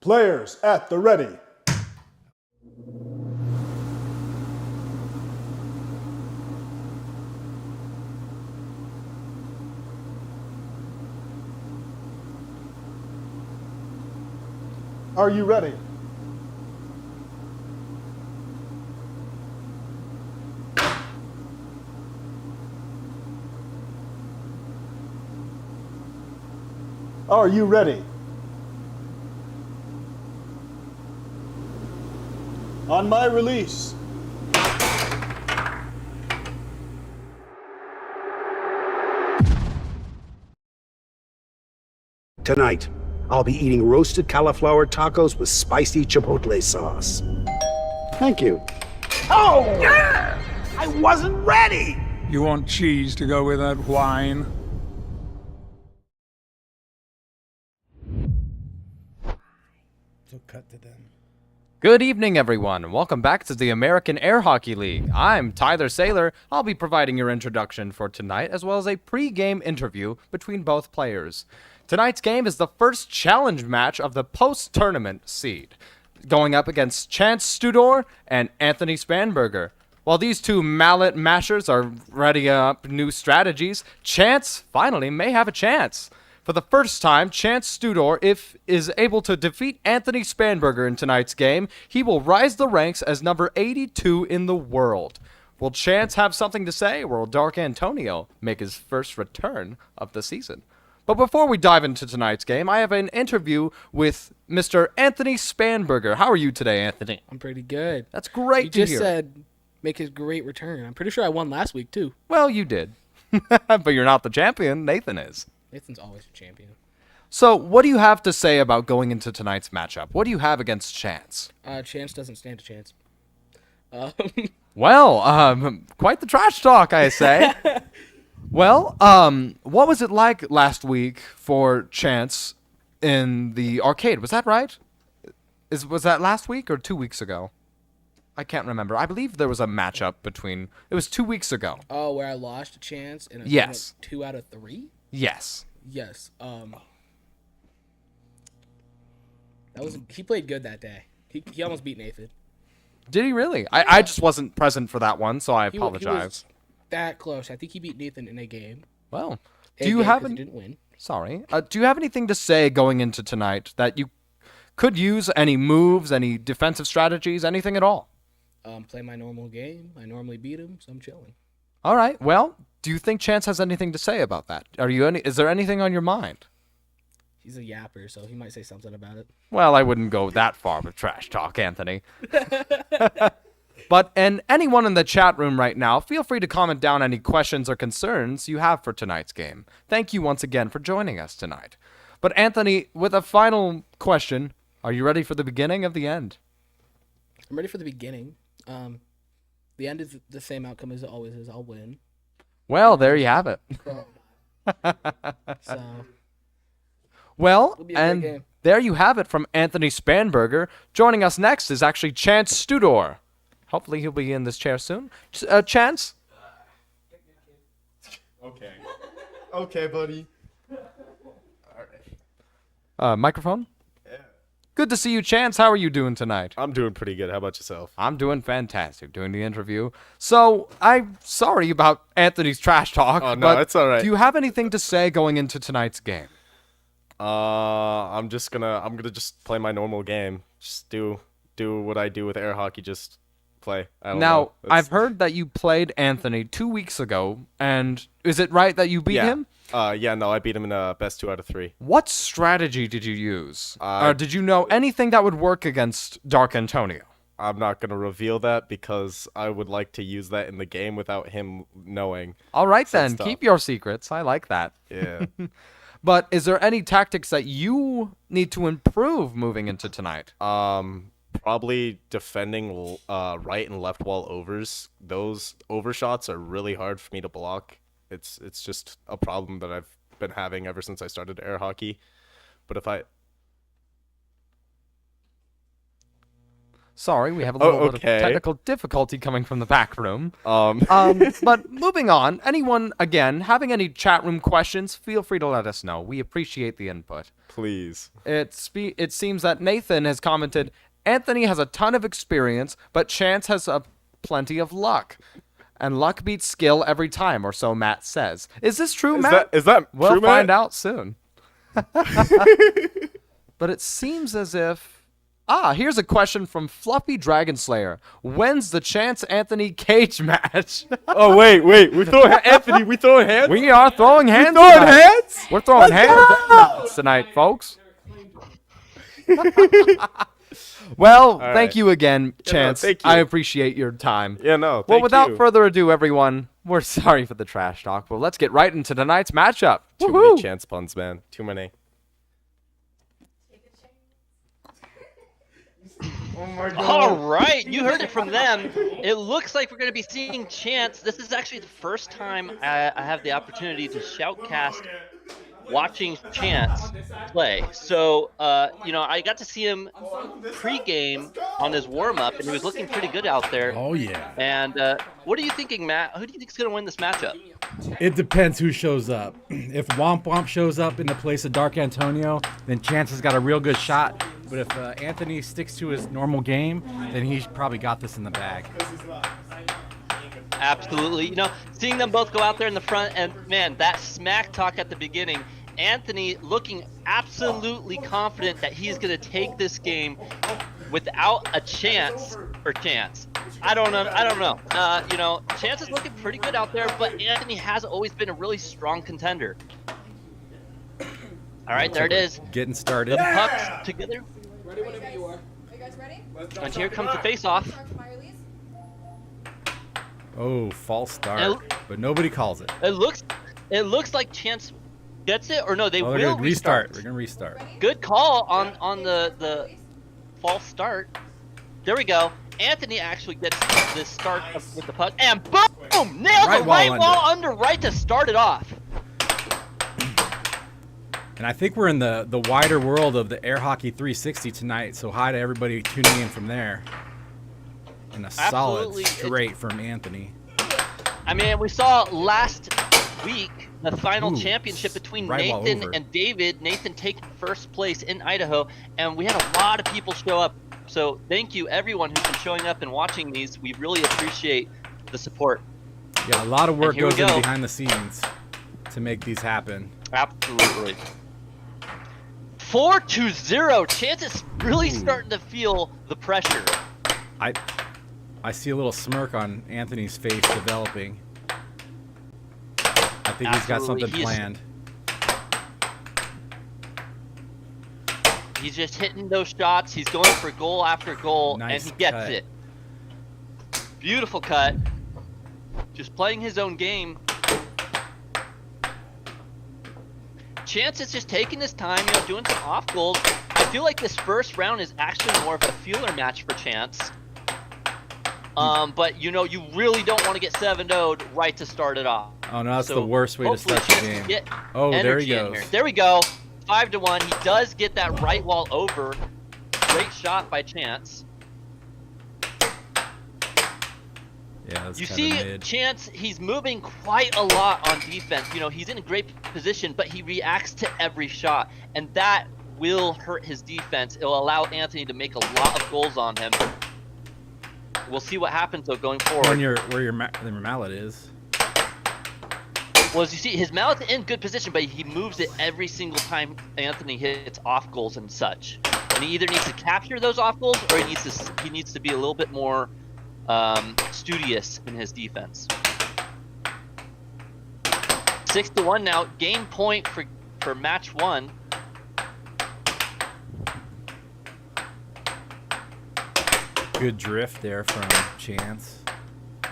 Players at the ready. Are you ready? Are you ready? On my release. Tonight, I'll be eating roasted cauliflower tacos with spicy chipotle sauce. Thank you. Oh! Yeah! I wasn't ready! You want cheese to go with that wine? So cut to them. Good evening, everyone. Welcome back to the American Air Hockey League. I'm Tyler Saylor. I'll be providing your introduction for tonight, as well as a pre-game interview between both players. Tonight's game is the first challenge match of the post-tournament seed, going up against Chance Studor and Anthony Spanberger. While these two mallet mashers are readying up new strategies, Chance finally may have a chance. For the first time, Chance Studor, if is able to defeat Anthony Spanberger in tonight's game, he will rise the ranks as number 82 in the world. Will Chance have something to say, or will Dark Antonio make his first return of the season? But before we dive into tonight's game, I have an interview with Mr. Anthony Spanberger. How are you today, Anthony? I'm pretty good. That's great to You hear. just said make his great return. I'm pretty sure I won last week, too. Well, you did. But you're not the champion. Nathan is. Nathan's always a champion. So, what do you have to say about going into tonight's matchup? What do you have against Chance? Chance doesn't stand a chance. Well, quite the trash talk, I say. Well, what was it like last week for Chance in the arcade? Was that right? Was that last week or 2 weeks ago? I can't remember. I believe there was a matchup between... It was 2 weeks ago. Oh, where I lost a chance in a Yes. 2 out of 3? Yes. Yes. He played good that day. He almost beat Nathan. Did he really? I just wasn't present for that one, so I apologize. He was that close. I think he beat Nathan in a game. Well, He do you have... He didn't win. Sorry. Do you have anything to say going into tonight that you could use? Any moves, any defensive strategies, anything at all? Play my normal game. I normally beat him, so I'm chilling. All right. Well, do you think Chance has anything to say about that? Is there anything on your mind? He's a yapper, so he might say something about it. Well, I wouldn't go that far with trash talk, Anthony. And anyone in the chat room right now, feel free to comment down any questions or concerns you have for tonight's game. Thank you once again for joining us tonight. But Anthony, with a final question, are you ready for the beginning of the end? I'm ready for the beginning. The end is the same outcome as it always is. I'll win. Well, there you have it. So, Well, it'll be a great and game. there you have it from Anthony Spanberger. Joining us next is actually Chance Studor. Hopefully he'll be in this chair soon. Chance? Okay. Okay, buddy. Microphone? Yeah. Good to see you, Chance. How are you doing tonight? I'm doing pretty good. How about yourself? I'm doing fantastic, doing the interview. So, I'm sorry about Anthony's trash talk. Oh, no, but it's all right. Do you have anything to say going into tonight's game? I'm gonna just play my normal game. Just do what I do with air hockey. Just play. I don't know. I've heard that you played Anthony 2 weeks ago, and is it right that you beat him? Yeah, no, I beat him in a best 2 out of 3. What strategy did you use? Or did you know anything that would work against Dark Antonio? I'm not gonna reveal that because I would like to use that in the game without him knowing. All right then, stuff. keep your secrets. I like that. Yeah. But is there any tactics that you need to improve moving into tonight? Probably defending right and left wall overs. Those overshots are really hard for me to block. It's just a problem that I've been having ever since I started air hockey. But if I Sorry, we have a little bit of okay. technical difficulty coming from the back room. Um, But moving on, anyone, again, having any chat room questions, feel free to let us know. We appreciate the input. please. It seems that Nathan has commented, Anthony has a ton of experience, but Chance has plenty of luck. And luck beats skill every time, or so Matt says. Is this true, Matt? Is that We'll true, find Matt? out soon. But it seems as if... here's a question from Fluffy Dragon Slayer. When's the Chance Anthony cage match? Oh, wait. We're throwing Anthony. We throwing hands? We are throwing hands. throwing tonight. hands? We're throwing hands tonight, folks. Well, thank right. you again, Chance. thank you. I appreciate your time. Yeah, no. Well, Thank without you. further ado, everyone, we're sorry for the trash talk, but let's get right into tonight's matchup. Too Woohoo! many chance puns, man. Too many. All right, you heard it from them. It looks like we're going to be seeing Chance. This is actually the first time I have the opportunity to shoutcast watching Chance play. So, I got to see him pre-game on his warm-up, and he was looking pretty good out there. Oh, yeah. And what are you thinking, Matt? Who do you think is going to win this matchup? It depends who shows up. If Womp Womp shows up in the place of Dark Antonio, then Chance has got a real good shot. But if Anthony sticks to his normal game, then he's probably got this in the bag. Absolutely. Seeing them both go out there in the front, and man, that smack talk at the beginning, Anthony looking absolutely confident that he's going to take this game without a chance. I don't know. Chance is looking pretty good out there, but Anthony has always been a really strong contender. All right, there it is. Getting started. The pucks together. Ready whenever you are. Are you guys ready? And here comes the face-off. Start my release. Oh, false start. But nobody calls it. It looks like Chance gets it, or no, they Oh, will they're gonna restart. restart. They're going to restart. Good call on the false start. There we go. Anthony actually gets this start with the puck, and boom! Nails Right the wall right under. wall under right to start it off. And I think we're in the wider world of the Air Hockey 360 tonight, so hi to everybody tuning in from there. And a solid Absolutely. straight from Anthony. I mean, we saw last week the final Ooh, championship between right wall Nathan over. and David. Nathan taking first place in Idaho, and we had a lot of people show up. So thank you everyone who's been showing up and watching these. We really appreciate the support. Yeah, a lot of work here we goes in go. behind the scenes to make these happen. Absolutely. 4-0. Chance is really starting to feel the pressure. I see a little smirk on Anthony's face developing. I think he's got Absolutely. something planned. He's just hitting those shots. He's going for goal after goal, Nice and he gets cut. it. Beautiful cut. Just playing his own game. Chance is just taking his time, doing some off goals. I feel like this first round is actually more of a feeler match for Chance. But you really don't want to get 7-0'd right to start it off. Oh no, that's So the worst way to hopefully start the Chance can game. get Oh, there he energy in goes. here. There we go. 5-1. He does get that right wall over. Great shot by Chance. Yeah, that's You kinda see mid. Chance, he's moving quite a lot on defense. He's in a great position, but he reacts to every shot, and that will hurt his defense. It'll allow Anthony to make a lot of goals on him. We'll see what happens, though, going forward. Where your mallet is. Well, as you see, his mallet's in good position, but he moves it every single time Anthony hits off goals and such. And he either needs to capture those off goals, or he needs to be a little bit more studious in his defense. 6-1 now. Game point for match one. Good drift there from Chance.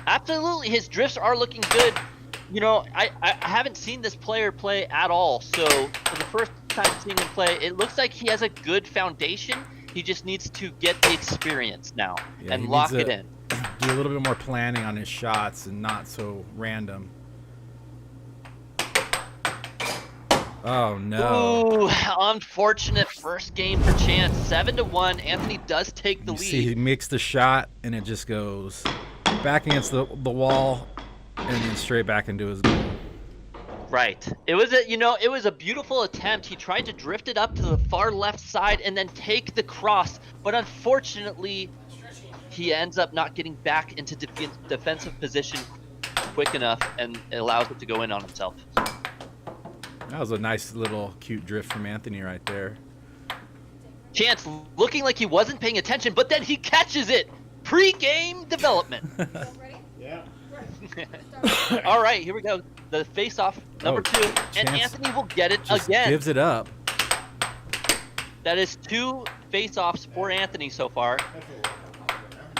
Absolutely, his drifts are looking good. I haven't seen this player play at all, so for the first time seeing him play, it looks like he has a good foundation. He just needs to get the experience now and he lock needs it to in. Do a little bit more planning on his shots and not so random. Oh no. Ooh, unfortunate first game for Chance. 7-1. Anthony does take the You lead. see, he makes the shot, and it just goes back against the wall, and then straight back into his goal. Right. It was a beautiful attempt. He tried to drift it up to the far left side and then take the cross, but unfortunately, he ends up not getting back into defensive position quick enough, and it allows it to go in on himself. That was a nice little cute drift from Anthony right there. Chance looking like he wasn't paying attention, but then he catches it. Pre-game development. Ready? Yeah. All right, here we go. The face-off, number 2, and Chance Anthony will get it Just again. gives it up. That is 2 face-offs for Anthony so far.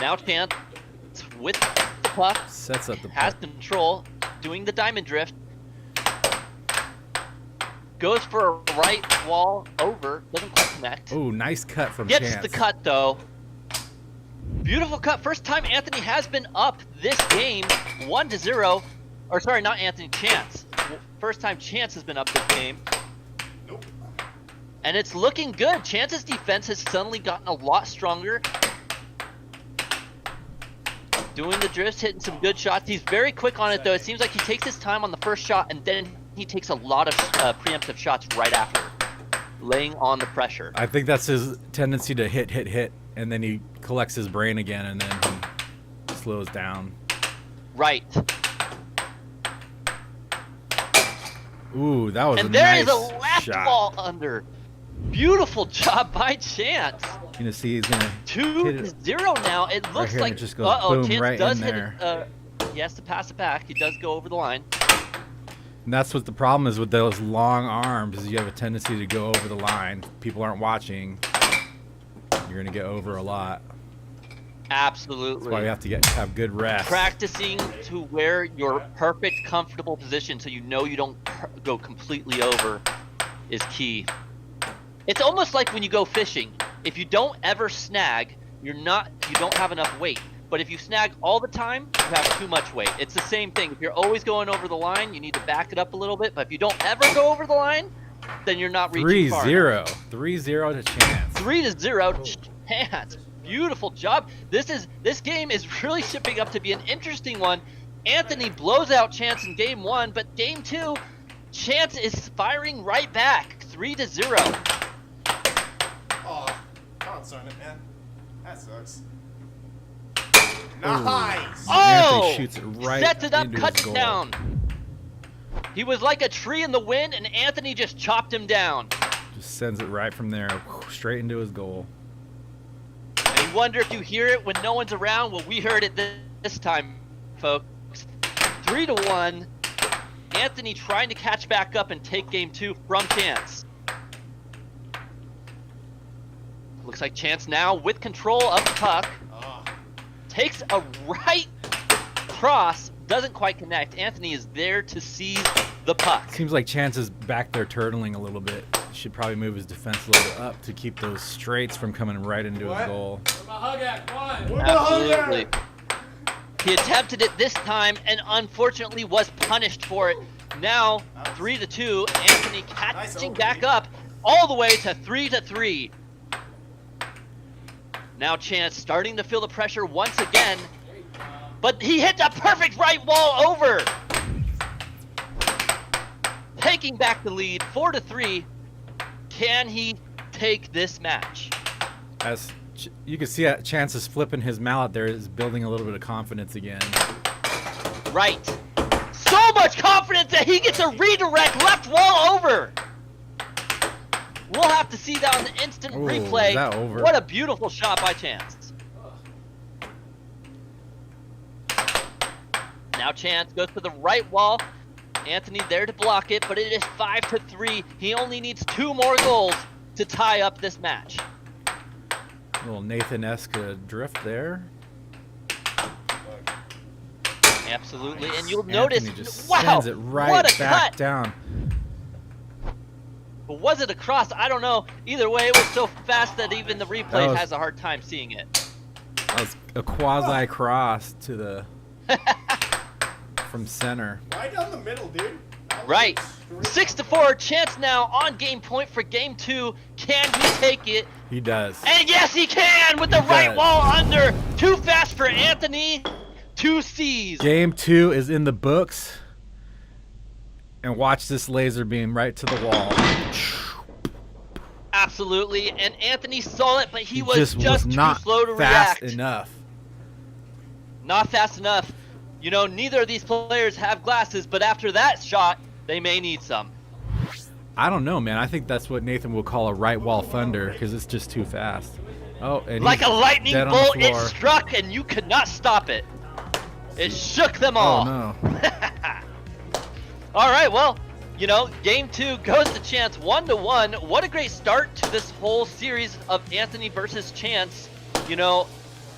Now Chance with the puck, Sets up the has puck. control, doing the diamond drift. Goes for a right wall over, doesn't quite connect. Oh, nice cut from Gets Chance. the cut though. Beautiful cut. First time Anthony has been up this game, 1-0. Or sorry, not Anthony, Chance. First time Chance has been up this game. Nope. And it's looking good. Chance's defense has suddenly gotten a lot stronger. Doing the drifts, hitting some good shots. He's very quick on it though. It seems like he takes his time on the first shot and then he takes a lot of preemptive shots right after, laying on the pressure. I think that's his tendency to hit, and then he collects his brain again, and then he slows down. Right. Ooh, that was And a there nice is a left shot. wall under. Beautiful job by Chance. You know, see, he's gonna hit it 2-0 now. It looks here, and like it just goes boom Chance right does in hit there. it. He has to pass it back. He does go over the line. And that's what the problem is with those long arms, is you have a tendency to go over the line. People aren't watching. You're gonna get over a lot. Absolutely. That's why you have to have good rest. Practicing to where your perfect, comfortable position so you know you don't go completely over is key. It's almost like when you go fishing. If you don't ever snag, you don't have enough weight. But if you snag all the time, you have too much weight. It's the same thing. If you're always going over the line, you need to back it up a little bit. But if you don't ever go over the line, then you're not reaching far enough. 3-0 to Chance. 3-0 Chance. Beautiful job. This game is really shaping up to be an interesting one. Anthony blows out Chance in game 1, but game 2, Chance is firing right back. 3-0. Oh, God darn it, man. That sucks. Nice. Oh! Anthony shoots it right Sets it up, into cuts his it goal. down. He was like a tree in the wind, and Anthony just chopped him down. Just sends it right from there, straight into his goal. And you wonder if you hear it when no one's around. Well, we heard it this time, folks. 3-1. Anthony trying to catch back up and take game 2 from Chance. Looks like Chance now with control of the puck. Takes a right cross, doesn't quite connect. Anthony is there to seize the puck. Seems like Chance is back there turtling a little bit. Should probably move his defense a little bit up to keep those straights from coming right into his goal. Absolutely. He attempted it this time and unfortunately was punished for it. Now 3-2. Anthony catching back up all the way to 3-3. Now Chance starting to feel the pressure once again, but he hit a perfect right wall over. Taking back the lead, 4-3. Can he take this match? As you can see, Chance is flipping his mallet there, is building a little bit of confidence again. Right. So much confidence that he gets a redirect left wall over. We'll have to see that on the instant Ooh, replay. is that over? What a beautiful shot by Chance. Now Chance goes to the right wall. Anthony there to block it, but it is 5-3. He only needs 2 more goals to tie up this match. A little Nathan-esque drift there. Absolutely, and you'll Anthony notice, just wow, sends it right what a back cut. down. But was it a cross? I don't know. Either way, it was so fast that even the replay was- has a hard time seeing it. That was a quasi cross to the from center. Right down the middle, dude. Right. 6-4. Chance now on game point for game 2. Can he take it? He does. And yes, he can with the right does. wall under. Too fast for Anthony. 2 C's. Game 2 is in the books. And watch this laser beam right to the wall. Absolutely. And Anthony saw it, but he was just too not slow to fast react. enough. Not fast enough. You know, neither of these players have glasses, but after that shot, they may need some. I don't know, man. I think that's what Nathan will call a right wall thunder because it's just too fast. Oh, and Like he's a lightning dead on the bolt, it floor. struck and you could not stop it. It shook them all. Oh, no. All right, well, you know, game 2 goes to Chance 1-1. What a great start to this whole series of Anthony versus Chance. You know,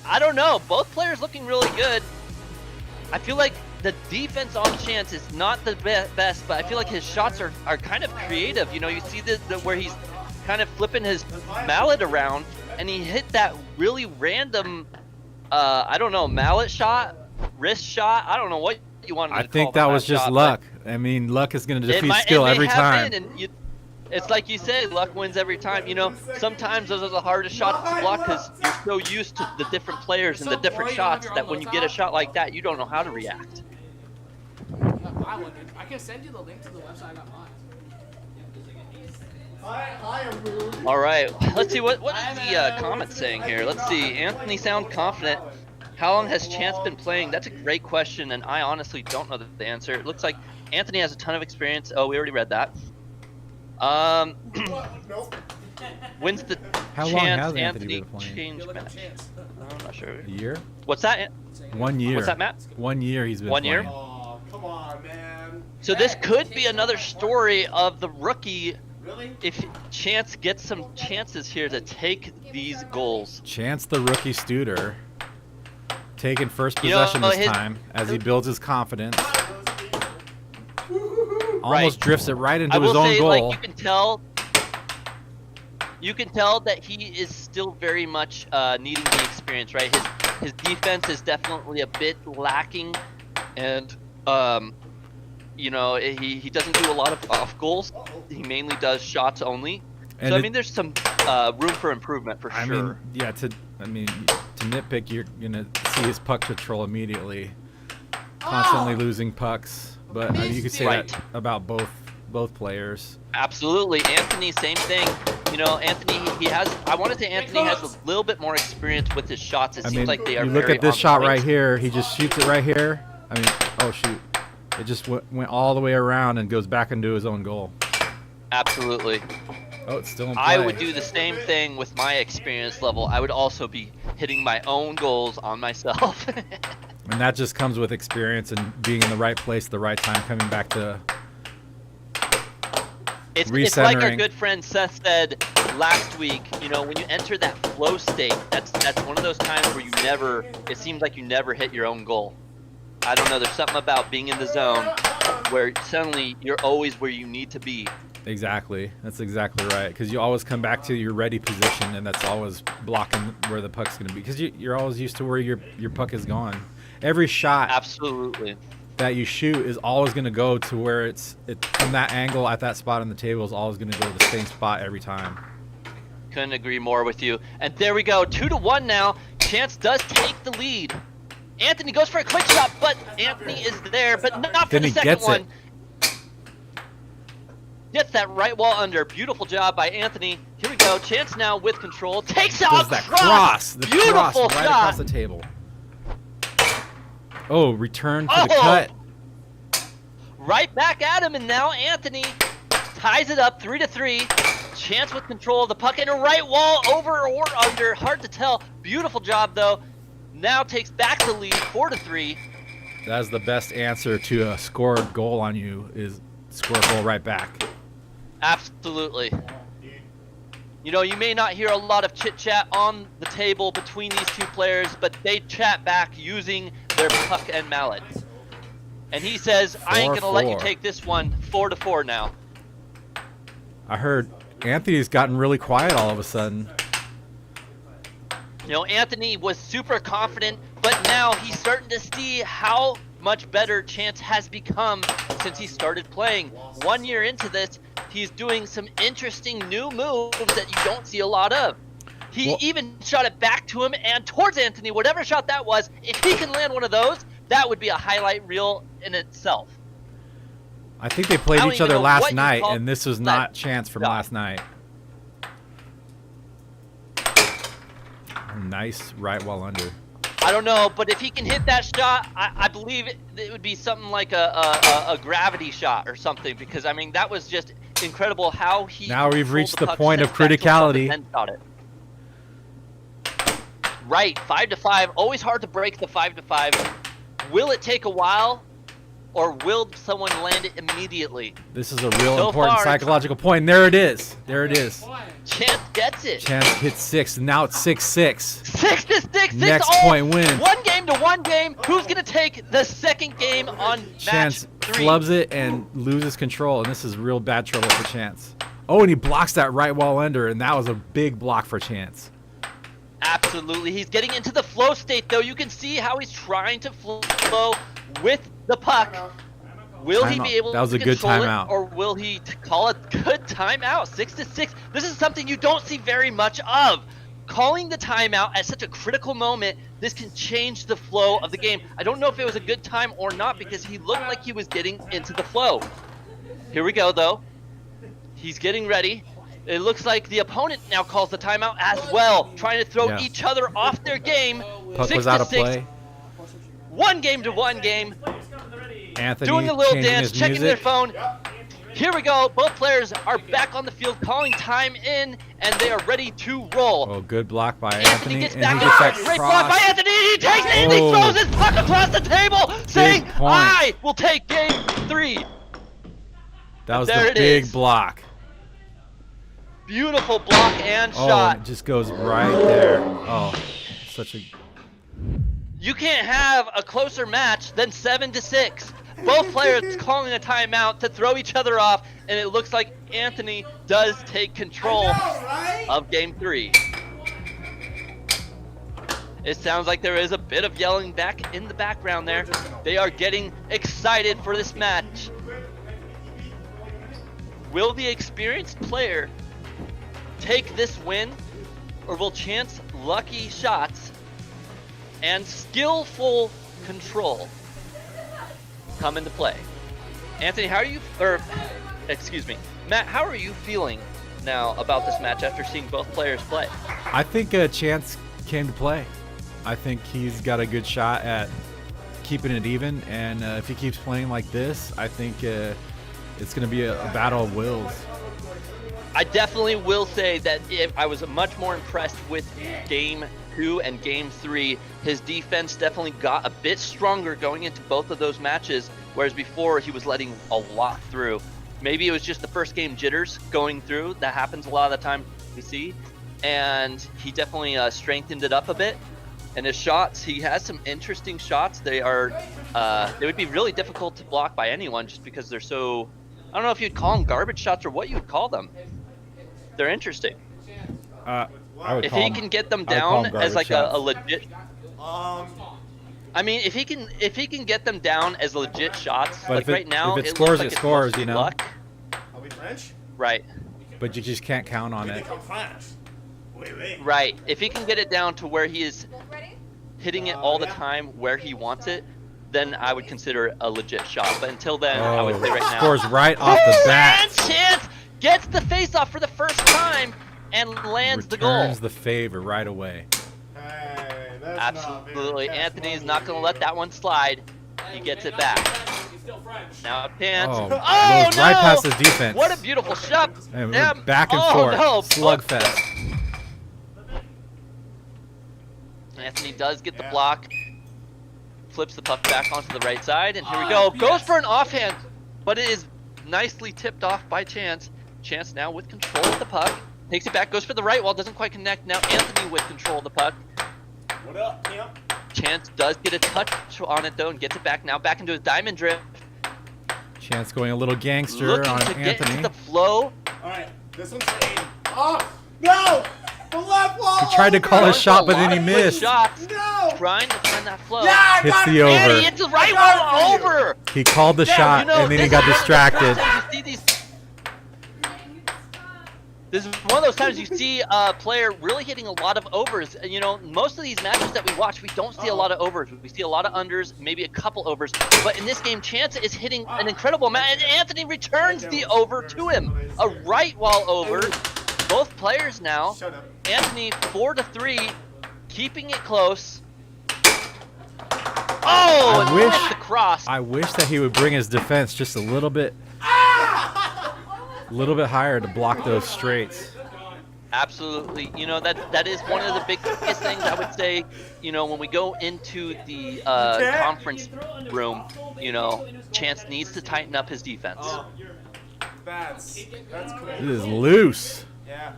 I don't know. Both players looking really good. I feel like the defense on Chance is not the best, but I feel like his shots are kind of creative. You know, you see where he's kind of flipping his mallet around, and he hit that really random, I don't know, mallet shot, wrist shot. I don't know what you wanted to call I think that was just shot, luck. I mean, luck is going to defeat it skill may every have time. been, and it's like you say, luck wins every time. You know, sometimes those are the hardest shots to block because you're so used to the different players and the different shots that when you get a shot like that, you don't know how to react. I can send you the link to the website. I got mine. All right, let's see what is the comment saying here. Let's see. Anthony sound confident. How long has Chance been playing? That's a great question, and I honestly don't know the answer. It looks like Anthony has a ton of experience. Oh, we already read that. When's the How long Chance has Anthony Anthony been playing? change match? I'm not sure. A year? What's that? 1 year. What's that, Matt? 1 year he's been 1 year? playing. Oh, come on, man. So this could be another story of the rookie. Really? If Chance gets some chances here to take these goals. Chance the rookie Studor taking first You know, possession this time as he builds his confidence. Almost drifts it right into I will his own say, goal. like, you can tell that he is still very much needing the experience, right? His defense is definitely a bit lacking, and you know, he doesn't do a lot of off goals. He mainly does shots only. And So I mean, there's some room for improvement for sure. I mean, yeah. To nitpick, you're gonna see his puck control immediately, constantly losing pucks. But you could say that about both players. Absolutely, Anthony, same thing. You know, Anthony, I want to say Anthony has a little bit more experience with his shots. It seems like they are. You look very at this on shot point. right here. He just shoots it right here. I mean, oh shoot! It just went all the way around and goes back into his own goal. Absolutely. Oh, it's still in play. I would do the same thing with my experience level. I would also be hitting my own goals on myself. And that just comes with experience and being in the right place at the right time, coming back to It's like our recentering. good friend Seth said last week. You know, when you enter that flow state, that's one of those times where it seems like you never hit your own goal. I don't know. There's something about being in the zone where suddenly you're always where you need to be. Exactly. That's exactly right. Because you always come back to your ready position, and that's always blocking where the puck's going to be. Because you're always used to where your puck is gone. Every shot Absolutely. that you shoot is always going to go to where it's from that angle at that spot on the table is always going to go to the same spot every time. Couldn't agree more with you. And there we go, 2-1 now. Chance does take the lead. Anthony goes for a quick shot, but Anthony is there, but not for Then the he second gets one. it. Gets that right wall under. Beautiful job by Anthony. Here we go. Chance now with control. Takes out Does that cross. The Beautiful cross right shot. across the table. Oh, return for the Oh! cut. Right back at him, and now Anthony ties it up 3-3. Chance with control of the puck and a right wall over or under. Hard to tell. Beautiful job though. Now takes back the lead 4-3. That's the best answer to a scored goal on you is score a goal right back. Absolutely. You know, you may not hear a lot of chit chat on the table between these two players, but they chat back using their puck and mallet. And he says, I ain't gonna let you 4-4. take this one. 4-4 now. I heard Anthony's gotten really quiet all of a sudden. You know, Anthony was super confident, but now he's starting to see how much better Chance has become since he started playing. 1 year into this, he's doing some interesting new moves that you don't see a lot of. He even shot it back to him and towards Anthony, whatever shot that was. If he can land one of those, that would be a highlight reel in itself. I think they played each other last night, and this was not that Chance from last night. Nice right wall under. I don't know, but if he can hit that shot, I believe it would be something like a gravity shot or something, because I mean that was just incredible how he. Now we've reached the point of criticality. Right, 5-5. Always hard to break the 5-5. Will it take a while, or will someone land it immediately? This is a real important psychological point. And there it is. There it is. Chance gets it. Chance hits 6, and now it's 6-6. 6-6. Next point wins. 1 game to 1 game. Who's gonna take the second game on Chance match 3? flubs it and loses control, and this is real bad trouble for Chance. Oh, and he blocks that right wall under, and that was a big block for Chance. Absolutely. He's getting into the flow state, though. You can see how he's trying to flow with the puck. Will he be able to control it, or will he call a good timeout? 6-6. This is something you don't see very much of. Calling the timeout at such a critical moment, this can change the flow of the game. I don't know if it was a good time or not, because he looked like he was getting into the flow. Here we go, though. He's getting ready. It looks like the opponent now calls the timeout as well, trying to throw each other off their game. Puck was out of play. 1 game to 1 game. Anthony doing a little changing dance, his checking their music. phone. Here we go. Both players are back on the field, calling time in, and they are ready to roll. Oh, good block by Anthony Anthony, gets and back he gets that Great block by cross. Anthony. He takes it, and he throws his puck across the table, saying, point. "I will take game 3." That was There the it big is. block. Beautiful block and Oh, shot. and it just goes right there. Oh, such a... You can't have a closer match than 7-6. Both players calling a timeout to throw each other off, and it looks like Anthony does take control of game 3. It sounds like there is a bit of yelling back in the background there. They are getting excited for this match. Will the experienced player take this win, or will Chance lucky shots and skillful control come into play? Anthony, how are you, excuse me, Matt, how are you feeling now about this match after seeing both players play? I think Chance came to play. I think he's got a good shot at keeping it even, and if he keeps playing like this, I think it's going to be a battle of wills. I definitely will say that if I was much more impressed with game 2 and game 3. His defense definitely got a bit stronger going into both of those matches, whereas before he was letting a lot through. Maybe it was just the first game jitters going through. That happens a lot of the time we see. And he definitely strengthened it up a bit. And his shots, he has some interesting shots. They would be really difficult to block by anyone just because they're so, I don't know if you'd call them garbage shots or what you would call them. They're interesting. If he can get them down as like a legit, I mean, if he can get them down as legit shots, but like right now, if it scores, looks like it scores, you know. Luck. Are we French? Right. But you just can't count on it. Right. If he can get it down to where he is hitting it all the time where he wants it, then I would consider it a legit shot. But until then, I would say right now. Scores right off the bat. And Chance gets the face-off for the first time and lands the goal. Returns the favor right away. Hey, that's Absolutely. Anthony's not going to let that one slide. He gets it back. Now Chance. Oh, Oh, goes no! right past his defense. What a beautiful shot. And we're back and forth. No. Slugfest. Anthony does get the block. Flips the puck back onto the right side, and here we go. Goes for an offhand, but it is nicely tipped off by Chance. Chance now with control of the puck. Takes it back, goes for the right wall, doesn't quite connect. Now Anthony with control of the puck. What up, Camp? Chance does get a touch on it though and gets it back now back into his diamond drift. Chance going a little gangster Looking on to get Anthony. into the flow. Alright, this one's for Aiden. Oh, no! The left wall. He tried to call his shot, but then he missed. Shots, No. trying to find that flow. Yeah, I Hits got the it. over. And he hits the right wall over. He called the shot, and then he got distracted. This is one of those times you see a player really hitting a lot of overs. You know, most of these matches that we watch, we don't see a lot of overs. We see a lot of unders, maybe a couple overs. But in this game, Chance is hitting an incredible amount, and Anthony returns the over to him. A right wall over. Both players now. Shut up. Anthony 4-3, keeping it close. Oh, and with the cross. I wish that he would bring his defense just a little bit higher to block those straights. Absolutely. You know, that is one of the biggest things I would say, you know, when we go into the conference room, you know, Chance needs to tighten up his defense. Oh, that's cool. It is loose. Yeah.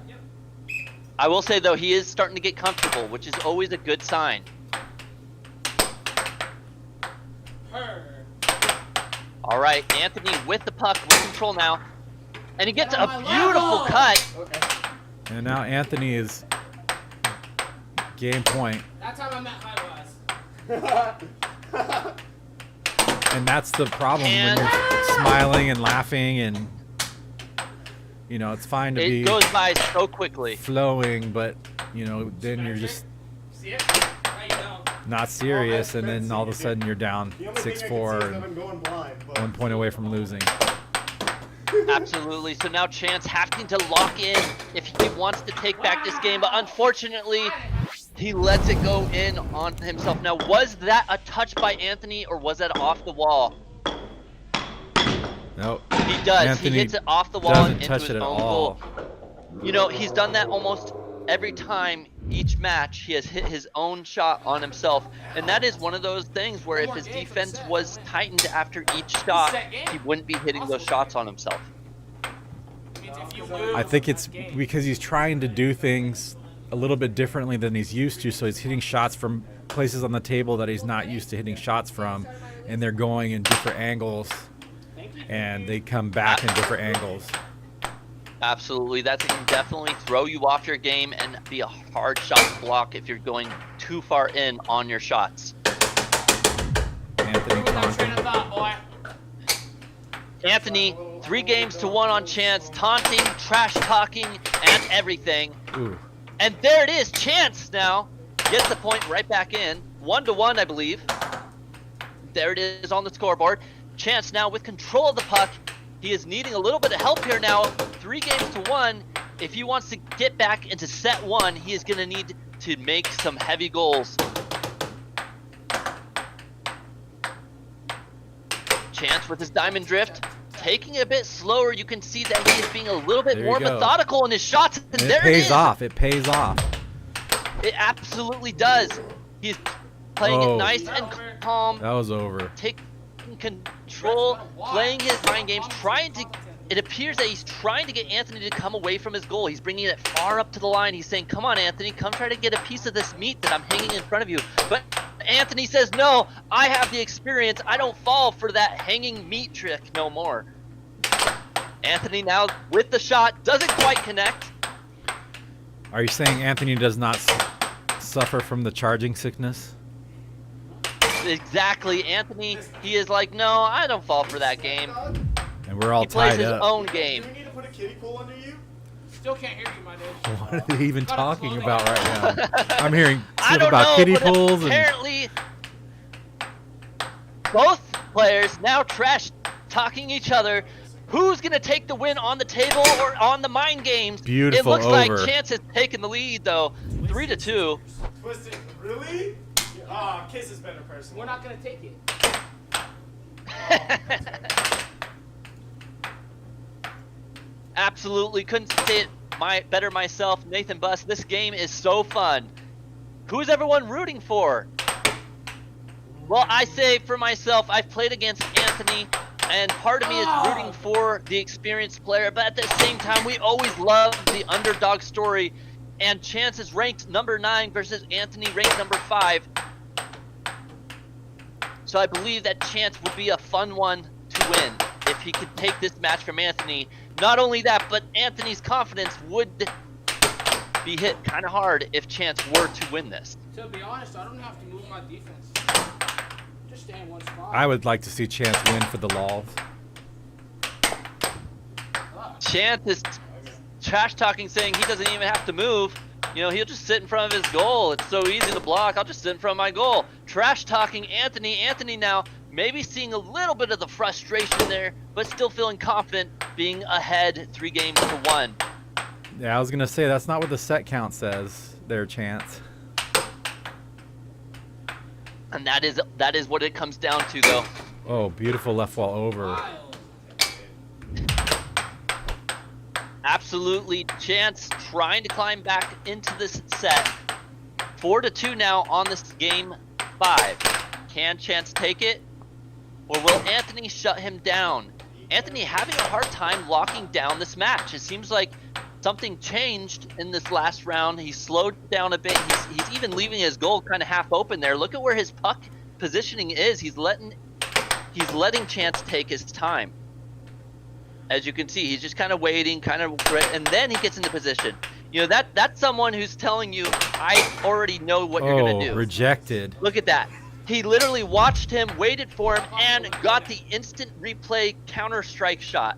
I will say, though, he is starting to get comfortable, which is always a good sign. All right, Anthony with the puck, with control now. And he gets a beautiful cut. Okay. And now Anthony is game point. That time I met High was. And that's the problem And- when you're smiling and laughing, and you know, it's fine to It be goes by so quickly. flowing, but you know, then you're just See it? Right now. not serious, and then all of a sudden you're down The only thing I can see 6-4 is that and I'm going blind, but 1 point away from losing. Absolutely. So now Chance having to lock in if he wants to take back this game, but unfortunately, he lets it go in on himself. Now, was that a touch by Anthony, or was that off the wall? Nope. He does. Anthony He hits it off the wall doesn't into touch his it at own all. goal. You know, he's done that almost every time, each match. He has hit his own shot on himself, and that is one of those things where if his defense was tightened after each shot, he wouldn't be hitting those shots on himself. I think it's because he's trying to do things a little bit differently than he's used to, so he's hitting shots from places on the table that he's not used to hitting shots from, and they're going in different angles, and they come back in different angles. Absolutely, that can definitely throw you off your game and be a hard shot to block if you're going too far in on your shots. Anthony taunting. Anthony, 3 games to 1 on Chance, taunting, trash talking, and everything. Ooh. And there it is, Chance now gets the point right back in. 1-1, I believe. There it is on the scoreboard. Chance now with control of the puck. He is needing a little bit of help here now. 3 games to 1. If he wants to get back into set 1, he is going to need to make some heavy goals. Chance with his diamond drift, taking it a bit slower. You can see that he is being a little bit There you more go. methodical in his shots. And And there it pays is. off. It pays off. It absolutely does. He's playing Oh. it nice and calm, That was over. taking control, playing his mind games, trying to. It appears that he's trying to get Anthony to come away from his goal. He's bringing it far up to the line. He's saying, "Come on, Anthony, come try to get a piece of this meat that I'm hanging in front of you." But Anthony says, "No, I have the experience. I don't fall for that hanging meat trick no more." Anthony now with the shot, doesn't quite connect. Are you saying Anthony does not suffer from the charging sickness? Exactly, Anthony, he is like, "No, I don't fall for that game." And we're all He plays tied his up. own do game. we need to put a kiddie pool under you? Still can't hear you, my dude. What are they even talking about right now? I'm hearing I stuff don't about know, kiddie but pools and apparently both players now trash talking each other. Who's gonna take the win on the table or on the mind games? Beautiful It looks over. like Chance has taken the lead though, 3-2. Twisted. Really? Ah, Kiss is better person. We're not gonna take it. Absolutely couldn't say it better myself, Nathan Buss. This game is so fun. Who's everyone rooting for? Well, I say for myself, I've played against Anthony, and part of me is rooting for the experienced player, but at the same time, we always love the underdog story, and Chance is ranked number 9 versus Anthony ranked number 5. So I believe that Chance would be a fun one to win if he could take this match from Anthony. Not only that, but Anthony's confidence would be hit kind of hard if Chance were to win this. To be honest, I don't have to move my defense. Just stay in one spot. I would like to see Chance win for the lols. Chance is trash talking, saying he doesn't even have to move. You know, he'll just sit in front of his goal. It's so easy to block. I'll just sit in front of my goal. Trash talking Anthony. Anthony now maybe seeing a little bit of the frustration there, but still feeling confident being ahead 3-1. Yeah, I was gonna say that's not what the set count says there, Chance. And that is what it comes down to, though. Oh, beautiful left wall over. Absolutely, Chance trying to climb back into this set. 4-2 now on this game 5. Can Chance take it? Or will Anthony shut him down? Anthony having a hard time locking down this match. It seems like something changed in this last round. He slowed down a bit. He's even leaving his goal kind of half open there. Look at where his puck positioning is. He's letting Chance take his time. As you can see, he's just kind of waiting, and then he gets into position. You know, that's someone who's telling you, I already know what you're gonna do. Rejected. Look at that. He literally watched him, waited for him, and got the instant replay counter-strike shot.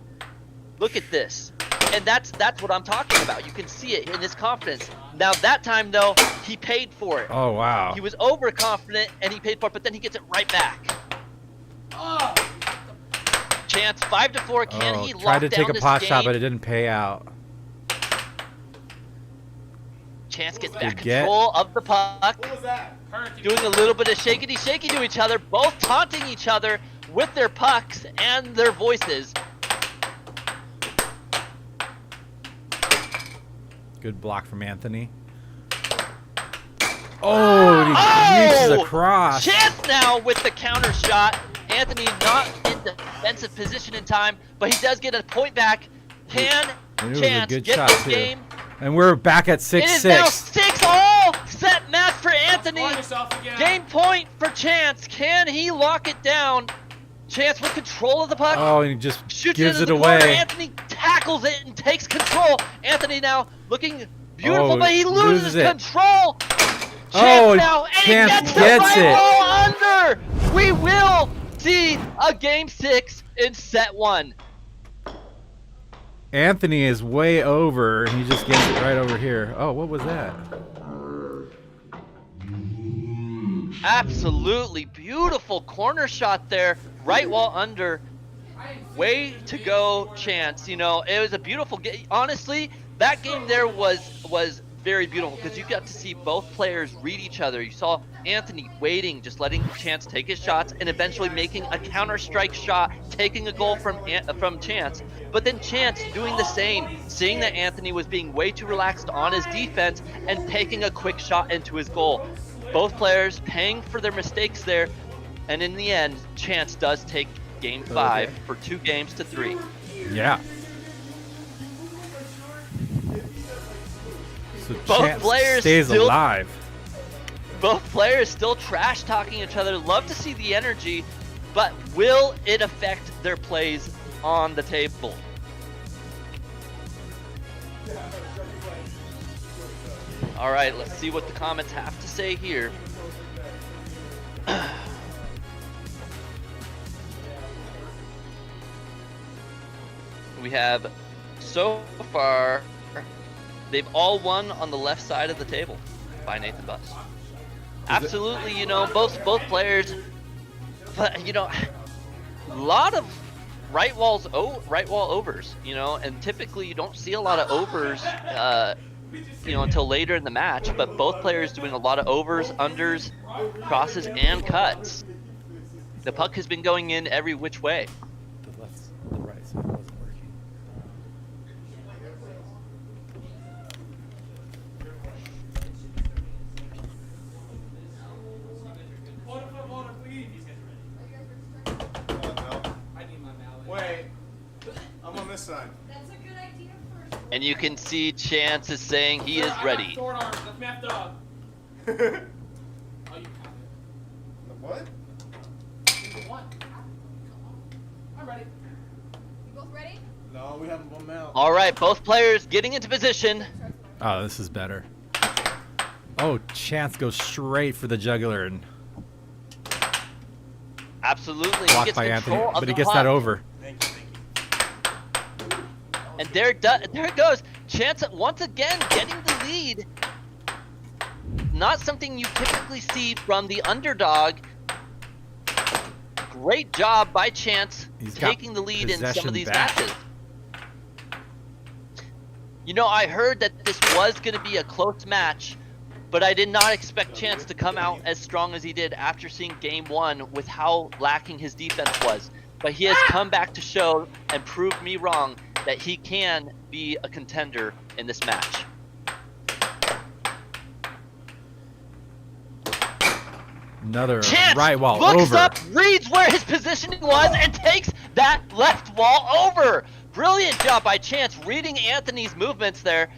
Look at this. And that's what I'm talking about. You can see it in his confidence. Now that time, though, he paid for it. Oh, wow. He was overconfident, and he paid for it, but then he gets it right back. Chance 5-4. Can he lock down this game? Tried to take a pot shot, but it didn't pay out. Chance gets back control of the puck. What was that? Doing a little bit of shakety-shaky to each other, both taunting each other with their pucks and their voices. Good block from Anthony. Oh, he reaches across. Chance now with the counter shot. Anthony not in defensive position in time, but he does get a point back. Can Chance get this game? And we're back at 6-6. It is now 6-all set match for Anthony. Game point for Chance. Can he lock it down? Chance with control of the puck. Oh, and he just shoots gives it into the corner. away. Anthony tackles it and takes control. Anthony now looking beautiful, but he loses control. Chance now, and Chance he gets the right wall under. We will see a game 6 in set 1. Anthony is way over, and he just gets it right over here. Oh, what was that? Absolutely beautiful corner shot there, right wall under. Way to go, Chance. You know, it was a beautiful game. Honestly, that game there was very beautiful because you got to see both players read each other. You saw Anthony waiting, just letting Chance take his shots, and eventually making a counter-strike shot, taking a goal from Chance. But then Chance doing the same, seeing that Anthony was being way too relaxed on his defense and taking a quick shot into his goal. Both players paying for their mistakes there, and in the end, Chance does take game 5 for 2-3. Yeah. So Both Chance players stays still alive. Both players still trash talking each other. Love to see the energy, but will it affect their plays on the table? All right, let's see what the comments have to say here. We have, so far, they've all won on the left side of the table by Nathan Buss. Absolutely, you know, both players, but you know, a lot of right wall overs, you know, and typically you don't see a lot of overs, you know, until later in the match. But both players doing a lot of overs, unders, crosses, and cuts. The puck has been going in every which way. The right side wasn't working. Wait, I'm on this side. That's a good idea first. And you can see Chance is saying he is ready. Sword arms, that's math dog. Oh, you have it. What? I'm ready. You both ready? No, we haven't won out. All right, both players getting into position. Oh, this is better. Oh, Chance goes straight for the jugular and Absolutely. blocked by Anthony, control of but he the gets that puck. over. Thank you. And there it goes. Chance once again getting the lead. Not something you typically see from the underdog. Great job by Chance He's got taking the lead in some possession of these back. matches. You know, I heard that this was going to be a close match, but I did not expect Chance to come out as strong as he did after seeing game one with how lacking his defense was. But he has come back to show and prove me wrong that he can be a contender in this match. Another Chance right wall looks over. up, reads where his positioning was, and takes that left wall over. Brilliant job by Chance reading Anthony's movements there.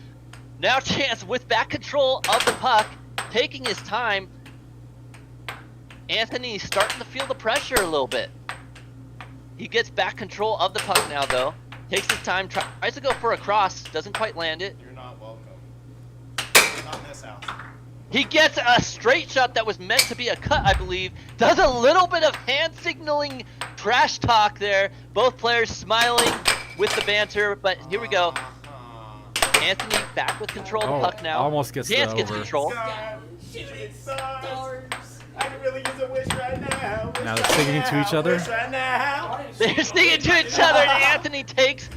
Now Chance with back control of the puck, taking his time. Anthony's starting to feel the pressure a little bit. He gets back control of the puck now though. Takes his time, tries to go for a cross, doesn't quite land it. You're not welcome. Not in this house. He gets a straight shot that was meant to be a cut, I believe. Does a little bit of hand signaling trash talk there. Both players smiling with the banter, but here we go. Anthony back with control of the puck now. Almost gets Chance the gets over. control. It sucks. I can really use a wish right now. Now they're singing to each other. Wish right now. They're singing to each other, and Anthony takes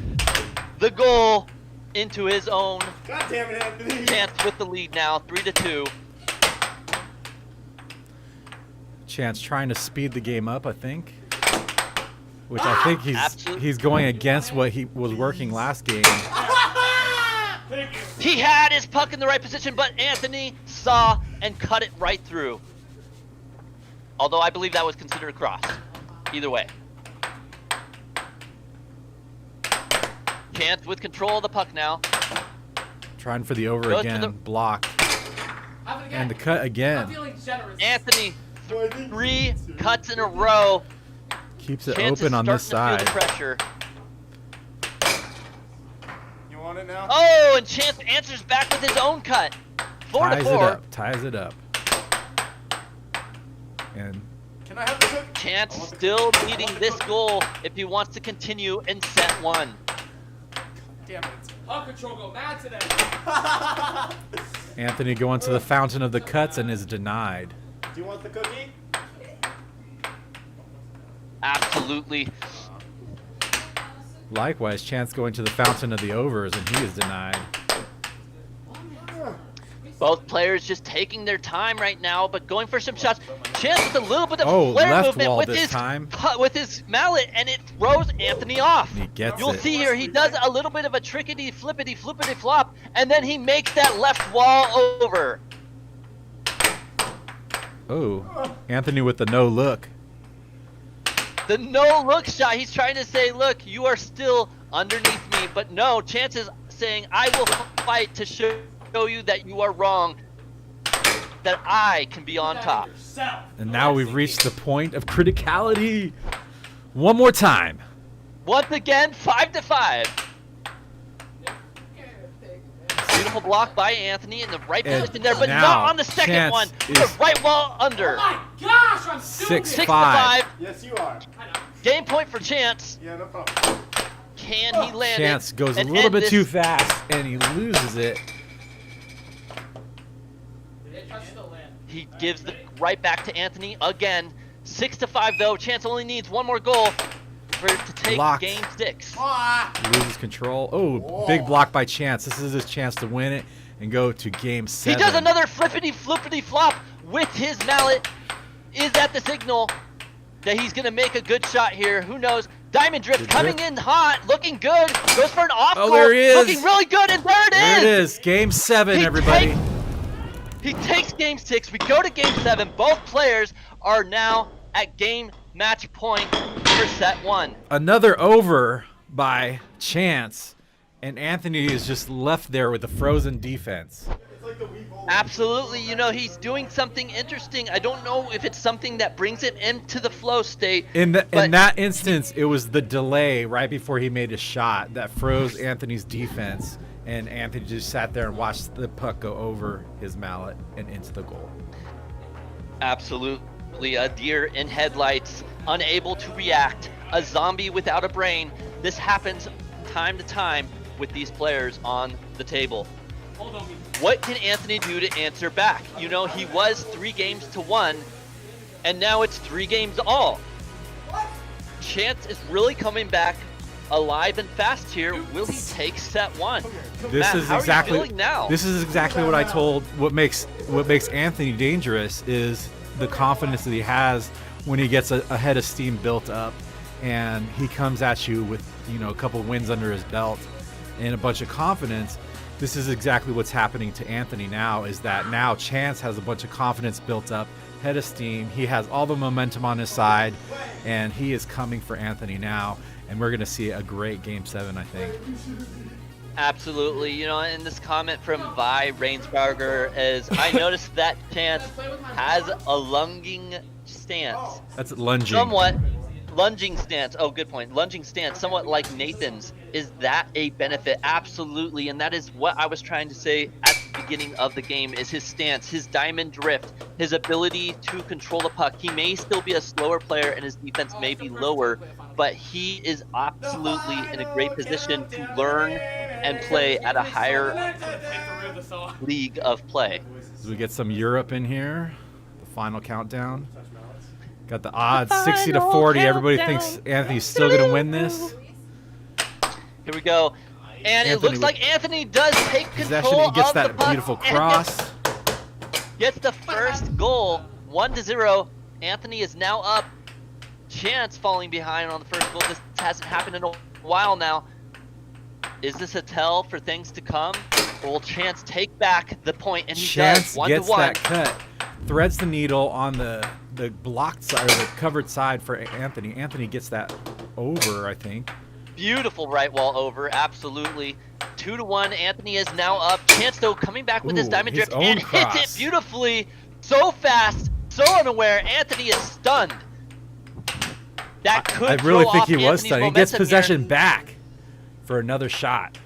the goal into his own. God damn it, Anthony. Chance with the lead now, 3-2. Chance trying to speed the game up, I think. Which I think Absolutely. he's going against what he was working last game. Thank you. He had his puck in the right position, but Anthony saw and cut it right through. Although I believe that was considered a cross. Either way. Chance with control of the puck now. Trying for the over Goes for again. the- Blocked. And the cut again. Anthony, 3 cuts in a row. Keeps it Chance open is on this starting to side. feel the pressure. You want it now? Oh, and Chance answers back with his own cut. 4-4. Ties it up. And Can I have the cook? Chance still needing this goal if he wants to continue in set 1. Damn it. Puck control go mad today. Anthony going to the fountain of the cuts and is denied. Do you want the cookie? Absolutely. Likewise, Chance going to the fountain of the overs and he is denied. Both players just taking their time right now, but going for some shots. Chance with a little bit of Oh, flare left movement wall with this his time. with his mallet, and it throws Anthony off. He gets You'll it. see here, he does a little bit of a trickety flippity flippity flop, and then he makes that left wall over. Oh, Anthony with the no look. The no look shot. He's trying to say, look, you are still underneath me, but no. Chance is saying, I will fight to show you that you are wrong, that I can be on top. And now we've reached the point of criticality. One more time. Once again, 5-5. Beautiful block by Anthony in the right And position there, but now not on the second Chance one. is- The right wall under. Gosh, I'm stupid. 6-5. 6-5. Yes, you are. Game point for Chance. Yeah, no problem. Can he land Chance it? goes a and little end bit this? too fast and he loses it. He gives the right back to Anthony again. 6-5 though. Chance only needs one more goal for it to take Blocked. game 6. Loses control. Oh, big block by Chance. This is his chance to win it and go to game 7. He does another flippity flippity flop with his mallet. Is that the signal that he's gonna make a good shot here? Who knows? Diamond Drift The coming drift. in hot, looking good. Goes for an off Oh, goal. there he is. Looking really good, and there it There is. it is. Game 7, He everybody. He takes game 6. We go to game 7. Both players are now at game match point for set 1. Another over by Chance. And Anthony is just left there with a frozen defense. It's like the week old. Absolutely, you know, he's doing something interesting. I don't know if it's something that brings it into the flow state. In but that instance, it was the delay right before he made a shot that froze Anthony's defense. and Anthony just sat there and watched the puck go over his mallet and into the goal. Absolutely, a deer in headlights, unable to react, a zombie without a brain. This happens time to time with these players on the table. What can Anthony do to answer back? You know, he was 3-1, and now it's 3 games all. Chance is really coming back alive and fast here. Will he take set 1? This is how exactly are you feeling now? This is exactly what I told. What makes Anthony dangerous is the confidence that he has when he gets a head of steam built up, and he comes at you with, you know, a couple wins under his belt and a bunch of confidence. This is exactly what's happening to Anthony now, is that now Chance has a bunch of confidence built up, head of steam. He has all the momentum on his side, and he is coming for Anthony now, and we're going to see a great Game 7, I think. Absolutely. You know, in this comment from Vi Rainsberger is, I noticed that Chance has a lunging stance. That's lunging. Somewhat. Lunging stance. Oh, good point. Lunging stance, somewhat like Nathan's. Is that a benefit? Absolutely. And that is what I was trying to say at the beginning of the game, is his stance, his diamond drift, his ability to control the puck. He may still be a slower player and his defense may be lower, but he is absolutely in a great position to learn and play at a higher league of play. So we get some Europe in here. The final countdown. Got the odds 60 to 40. Everybody thinks Anthony's still going to win this. Here we go. And it looks like Anthony does take control He gets of the that puck beautiful and cross. Gets the first goal, 1-0. Anthony is now up. Chance falling behind on the first goal. This hasn't happened in a while now. Is this a tell for things to come? Or will Chance take back the point? And he Chance does, 1-1. gets that cut. Threads the needle on the blocked side, or the covered side for Anthony. Anthony gets that over, I think. Beautiful right wall over, absolutely. 2-1. Anthony is now up. Chance, though, coming back with his diamond drift and hits it beautifully. So fast, so unaware. Anthony is stunned. That could I really throw think off he was Anthony's stunned. He gets momentum possession here. back for another shot.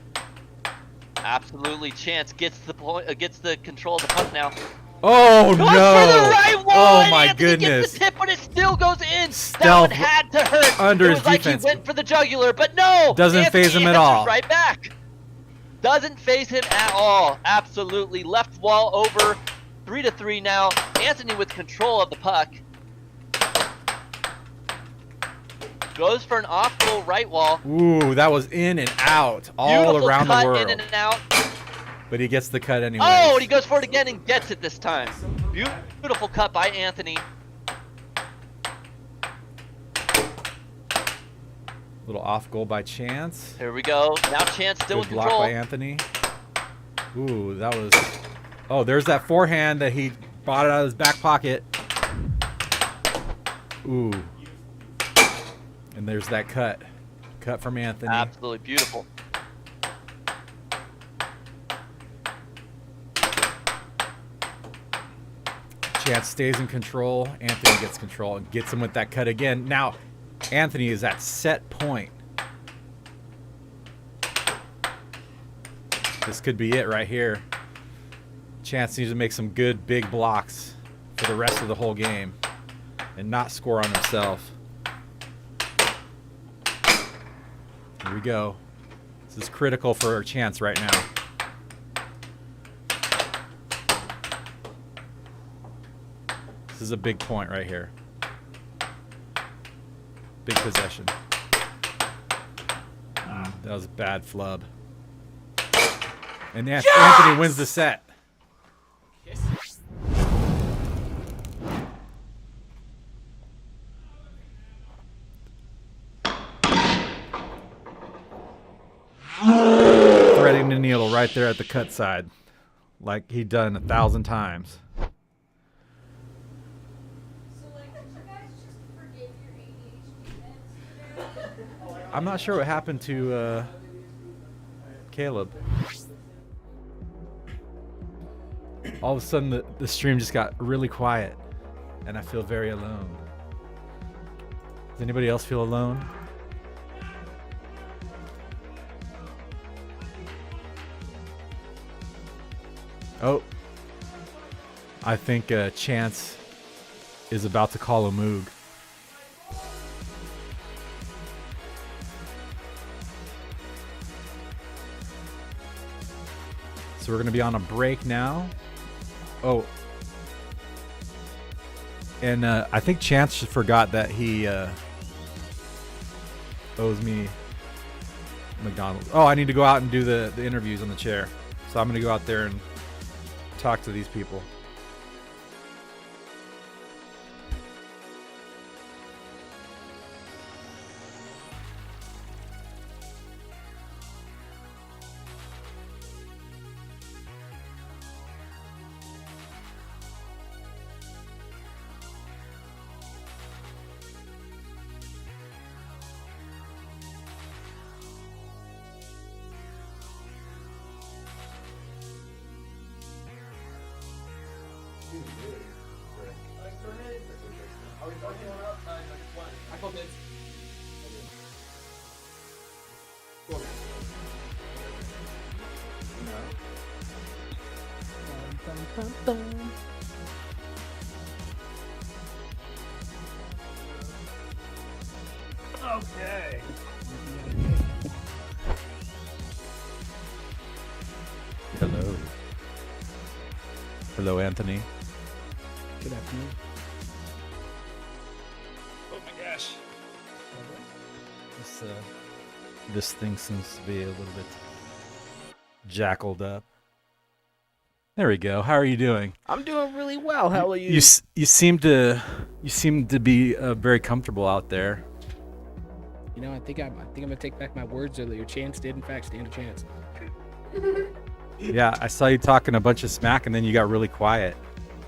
Absolutely, Chance gets the point, gets the control of the puck now. Oh Goes no! for the right wall, Oh and my Anthony goodness! Gets the tip, but it still goes in. Stealth that one had to hurt. under it his was like defense. He went for the jugular, but no. Doesn't Anthony phase him at answers all. Right back. Doesn't phase him at all. Absolutely, left wall over. 3-3 now. Anthony with control of the puck. Goes for an off-goal right wall. Ooh, that was in and out, all Beautiful around cut the world. in and out. But he gets the cut anyway. Oh, and he goes for it again and gets it this time. Beautiful cut by Anthony. Little off goal by Chance. Here we go. Now Chance still Good with block control. by Anthony. Ooh, that was... Oh, there's that forehand that he bought it out of his back pocket. Ooh. And there's that cut. Cut from Anthony. Absolutely beautiful. Chance stays in control. Anthony gets control and gets him with that cut again. Now, Anthony is at set point. This could be it right here. Chance needs to make some good big blocks for the rest of the whole game and not score on himself. Here we go. This is critical for our Chance right now. This is a big point right here. Big possession. That was a bad flub. And Anthony wins the set. Threading the needle right there at the cut side, like he'd done 1,000 times. I'm not sure what happened to Caleb. All of a sudden, the stream just got really quiet, and I feel very alone. Does anybody else feel alone? Oh. I think Chance is about to call a Moog. So we're going to be on a break now. Oh. And I think Chance forgot that he owes me McDonald's. Oh, I need to go out and do the interviews on the chair. So I'm going to go out there and talk to these people. Okay. Hello. Hello, Anthony. Good afternoon. Oh my gosh. This thing seems to be a little bit jackaled up. There we go. How are you doing? I'm doing really well. How are you? You seem to be very comfortable out there. You know, I think I'm gonna take back my words earlier. Chance did in fact stand a chance. Yeah, I saw you talking a bunch of smack, and then you got really quiet.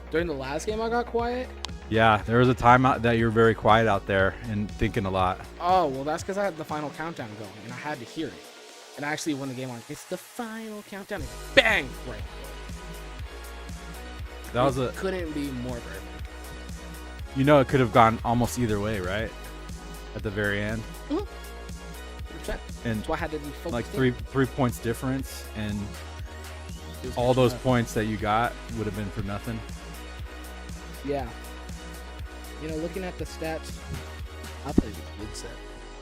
During the last game, I got quiet. Yeah, there was a time that you were very quiet out there and thinking a lot. Oh well, that's because I had the final countdown going, and I had to hear it. And I actually won the game on it's the final countdown. And bang! Right. That was a. Couldn't be more perfect. You know, it could have gone almost either way, right? At the very end. Mm-hmm. And that's why I had to be focused. Like three points difference, and all those points that you got would have been for nothing. Yeah. You know, looking at the stats, I played a good set.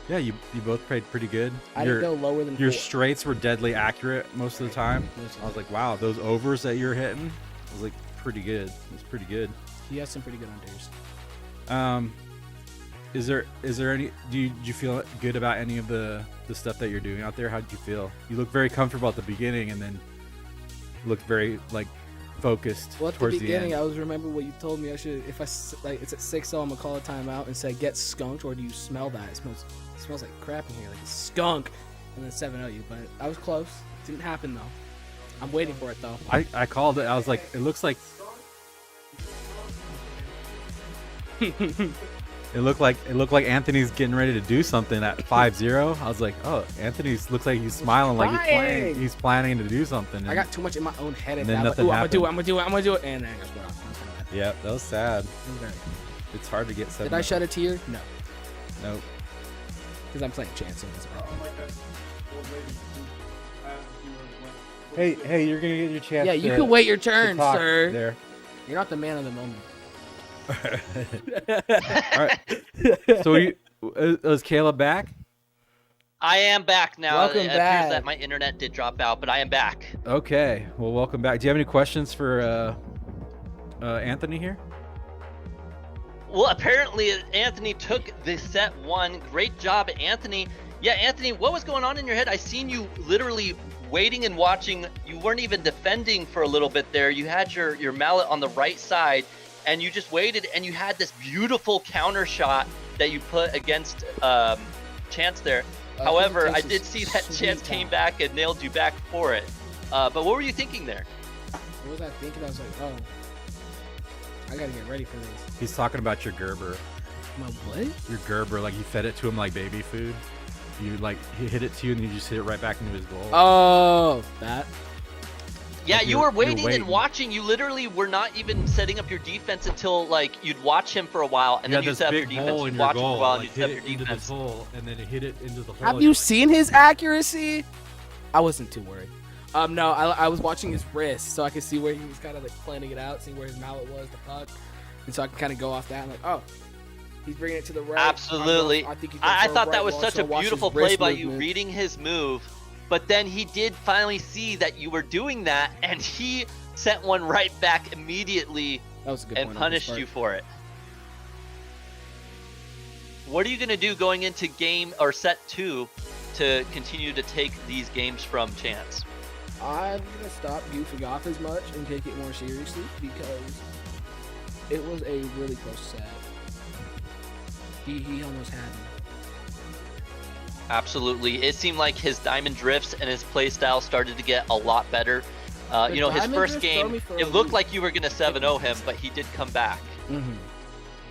Yeah, you both played pretty good. I didn't go lower than your 4. straights were deadly accurate most of the time. I was like, wow, those overs that you're hitting was like pretty good. It was pretty good. He has some pretty good unders. Is there any? Do you feel good about any of the stuff that you're doing out there? How did you feel? You look very comfortable at the beginning, and then looked very like focused Well, at towards the beginning, end. I was remember what you told me. I should, if I like, it's at 6:0, I'm gonna call a timeout and say, "Get skunked," or do you smell that? It smells like crap in here, like a skunk. And then 7-0 you, but I was close. Didn't happen though. I'm waiting for it though. I called it. I was like, it looks like. It looked like Anthony's getting ready to do something at 5-0. I was like, oh, Anthony's looks like he's smiling like he's planning to do something. And I got too much in my own head. and then I'm like, nothing "Ooh, I'm gonna do it. happened. I'm gonna do it. And then I got shut off. Yeah, that was sad. Okay. It's hard to get 7. Did I shed a tear? No, Nope. because I'm playing Chance. So it doesn't matter. Hey, you're gonna get your chance. Yeah, you can wait your turn, talk sir. There. You're not the man of the moment. All right. So is Caleb back? I am back now. Welcome it back. appears that my internet did drop out, but I am back. Okay. Well, welcome back. Do you have any questions for Anthony here? Well, apparently Anthony took the set 1. Great job, Anthony. Yeah, Anthony, what was going on in your head? I seen you literally waiting and watching. You weren't even defending for a little bit there. You had your mallet on the right side, and you just waited, and you had this beautiful counter shot that you put against Chance there. However, I did see that Chance came back and nailed you back for it. But what were you thinking there? What was I thinking? I was like, oh, I gotta get ready for this. He's talking about your Gerber. My what? Your Gerber, like you fed it to him like baby food. You like he hit it to you, and you just hit it right back into his bowl. Oh, that. Yeah, Like you you're- were you're waiting waiting. and watching. You literally were not even setting up your defense until like you'd watch him for a while, and You then had you this set up your big defense. hole in You'd your watch him for a goal, while, and like you'd set hit up it your into defense. this hole, and then it hit it into the hole. Have you seen his accuracy? I wasn't too worried. No, I was watching his wrist, so I could see where he was kind of like planning it out, see where his mallet was, the puck, and so I can kind of go off that and like, oh, he's bringing it to the right. Absolutely. I thought that was such a beautiful play by you, reading his move, but then he did finally see that you were doing that, and he sent one right back immediately that was a good and point punished you for it. What are you going to do going into game or set 2 to continue to take these games from Chance? I'm gonna stop goofing off as much and take it more seriously because it was a really close set. He almost had me. Absolutely. It seemed like his diamond drifts and his play style started to get a lot better. You know, his first game, it looked like you were going to 7-0 him, but he did come back.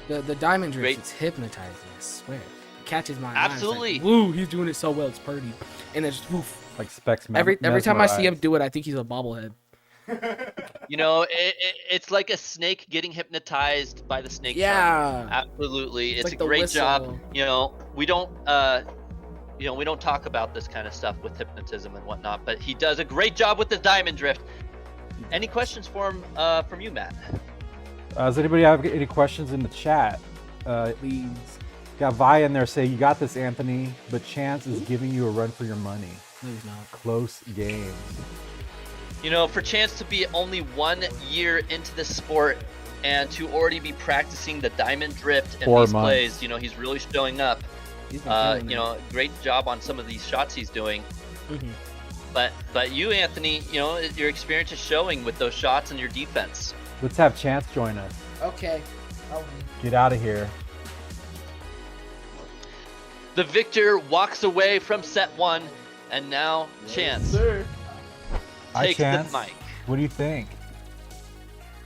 The diamond drift, it's hypnotizing, I swear. It catches my eye. Absolutely. Like, woo, he's doing it so well, it's pretty. And it's woof. Like Specs. Every time I see him do it, I think he's a bobblehead. You know, it's like a snake getting hypnotized by the snake. Yeah. Absolutely. It's like a great whistle. job. You know, we don't talk about this kind of stuff with hypnotism and whatnot, but he does a great job with the diamond drift. Any questions for him from you, Matt? Does anybody have any questions in the chat? Please. Got Vi in there say, you got this, Anthony, but Chance is giving you a run for your money. No, he's not. Close games. You know, for Chance to be only 1 year into the sport and to already be practicing the diamond drift in 4 these months. plays, you know, he's really showing up. He's been killing You know, great job on some of these shots he's doing. Mhm. But you, Anthony, you know, your experience is showing with those shots and your defense. Let's have Chance join us. Okay. Get out of here. The victor walks away from set 1, and now Chance Hi, takes Chance. the mic. What do you think?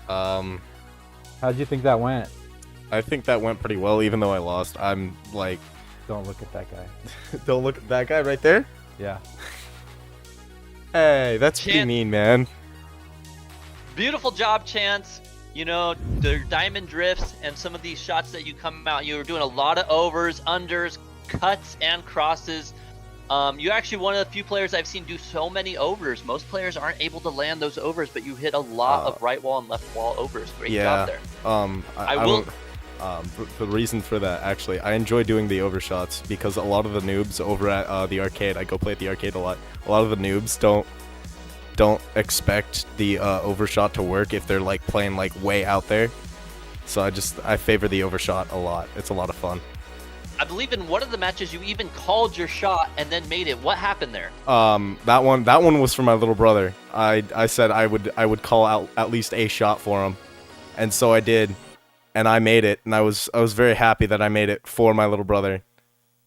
Um, How'd you think that went? I think that went pretty well, even though I lost. I'm like, Don't look at that guy. don't look at that guy right there. Yeah. Hey, that's pretty Chance- mean, man. Beautiful job, Chance. You know, the diamond drifts and some of these shots that you come out, you were doing a lot of overs, unders, cuts, and crosses. You're actually one of the few players I've seen do so many overs. Most players aren't able to land those overs, but you hit a lot of right wall and left wall overs. Great job there. I will- the reason for that, actually, I enjoy doing the overshots because a lot of the noobs over at the arcade, I go play at the arcade a lot. A lot of the noobs don't expect the overshot to work if they're like playing like way out there. So I favor the overshot a lot. It's a lot of fun. I believe in one of the matches you even called your shot and then made it. What happened there? That one was for my little brother. I said I would call out at least a shot for him, and so I did, and I made it, and I was very happy that I made it for my little brother,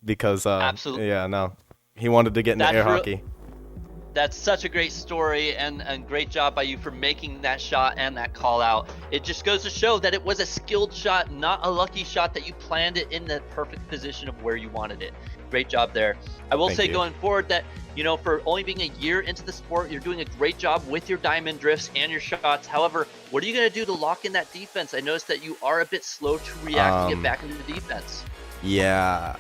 because Absolutely. Yeah, no, he wanted to get into air hockey. That's such a great story and great job by you for making that shot and that call out. It just goes to show that it was a skilled shot, not a lucky shot, that you planned it in the perfect position of where you wanted it. Great job there. I will Thank say you. going forward that, you know, for only being a year into the sport, you're doing a great job with your diamond drifts and your shots. However, what are you going to do to lock in that defense? I noticed that you are a bit slow to react and get back into the defense. Yeah,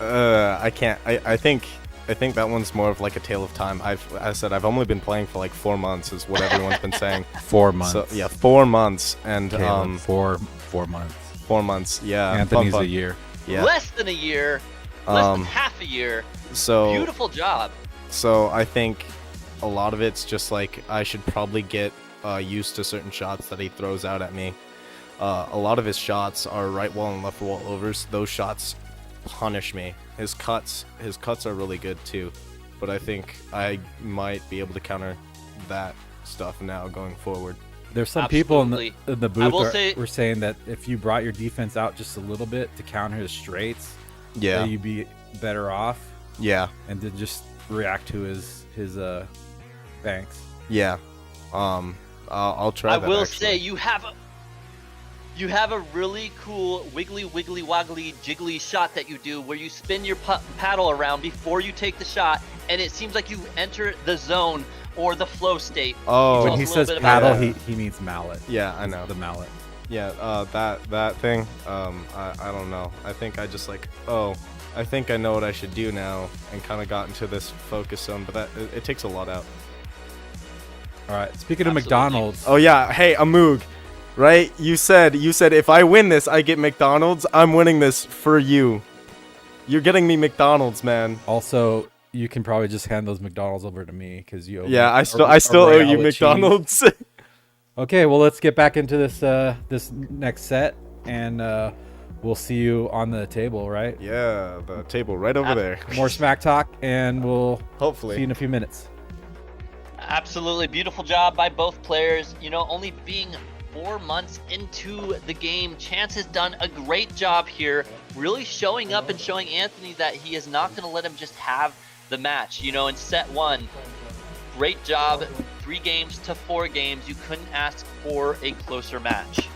I can't. I think that one's more of like a tale of time. I said I've only been playing for like 4 months, is what everyone's been saying. 4 months. So yeah, 4 months, and Caleb, 4 months. 4 months. Yeah, Anthony's fun. a year. Yeah. Less than a year, less than half a year. So Beautiful job. So I think a lot of it's just like I should probably get used to certain shots that he throws out at me. A lot of his shots are right wall and left wall overs. Those shots punish me. His cuts are really good too, but I think I might be able to counter that stuff now going forward. There's some people in Absolutely. the I will booth say- were saying that if you brought your defense out just a little bit to counter his straights, Yeah, that you'd be better off, yeah, and to just react to his banks. yeah. I'll try. I that, will actually. say you have a really cool wiggly woggly jiggly shot that you do where you spin your paddle around before you take the shot, and it seems like you enter the zone or the flow state. Oh, When Tell he us a little says bit about paddle, that. he means mallet. Yeah, I know. The mallet. Yeah, that thing. I don't know. I think I just like, I think I know what I should do now, and kind of got into this focus zone. But it takes a lot out. All right. Speaking of McDonald's. Oh yeah, hey Amoog, right? You said if I win this, I get McDonald's. I'm winning this for you. You're getting me McDonald's, man. Also, you can probably just hand those McDonald's over to me because you owe Yeah, me I still owe you with McDonald's. cheese. Okay, well let's get back into this next set, and we'll see you on the table, right? Yeah, the table right over there. More smack talk, and we'll Hopefully see you in a few minutes. Absolutely beautiful job by both players. You know, only being 4 months into the game, Chance has done a great job here, really showing up and showing Anthony that he is not going to let him just have the match. You know, in set 1, great job, 3 games to 4 games. You couldn't ask for a closer match.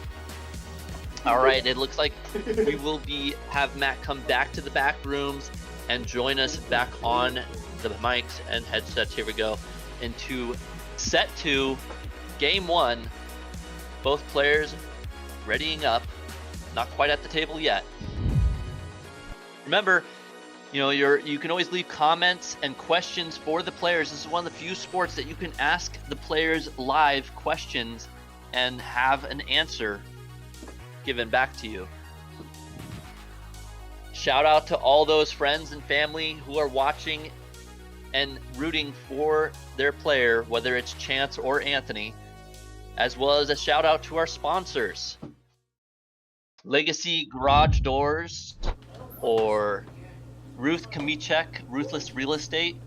All right, it looks like we will have Matt come back to the back rooms and join us back on the mics and headsets. Here we go into set 2, game 1. Both players readying up, not quite at the table yet. Remember, you know, you can always leave comments and questions for the players. This is one of the few sports that you can ask the players live questions and have an answer given back to you. Shout out to all those friends and family who are watching and rooting for their player, whether it's Chance or Anthony, as well as a shout out to our sponsors, Legacy Garage Doors or Ruth Kamichek, Ruthless Real Estate.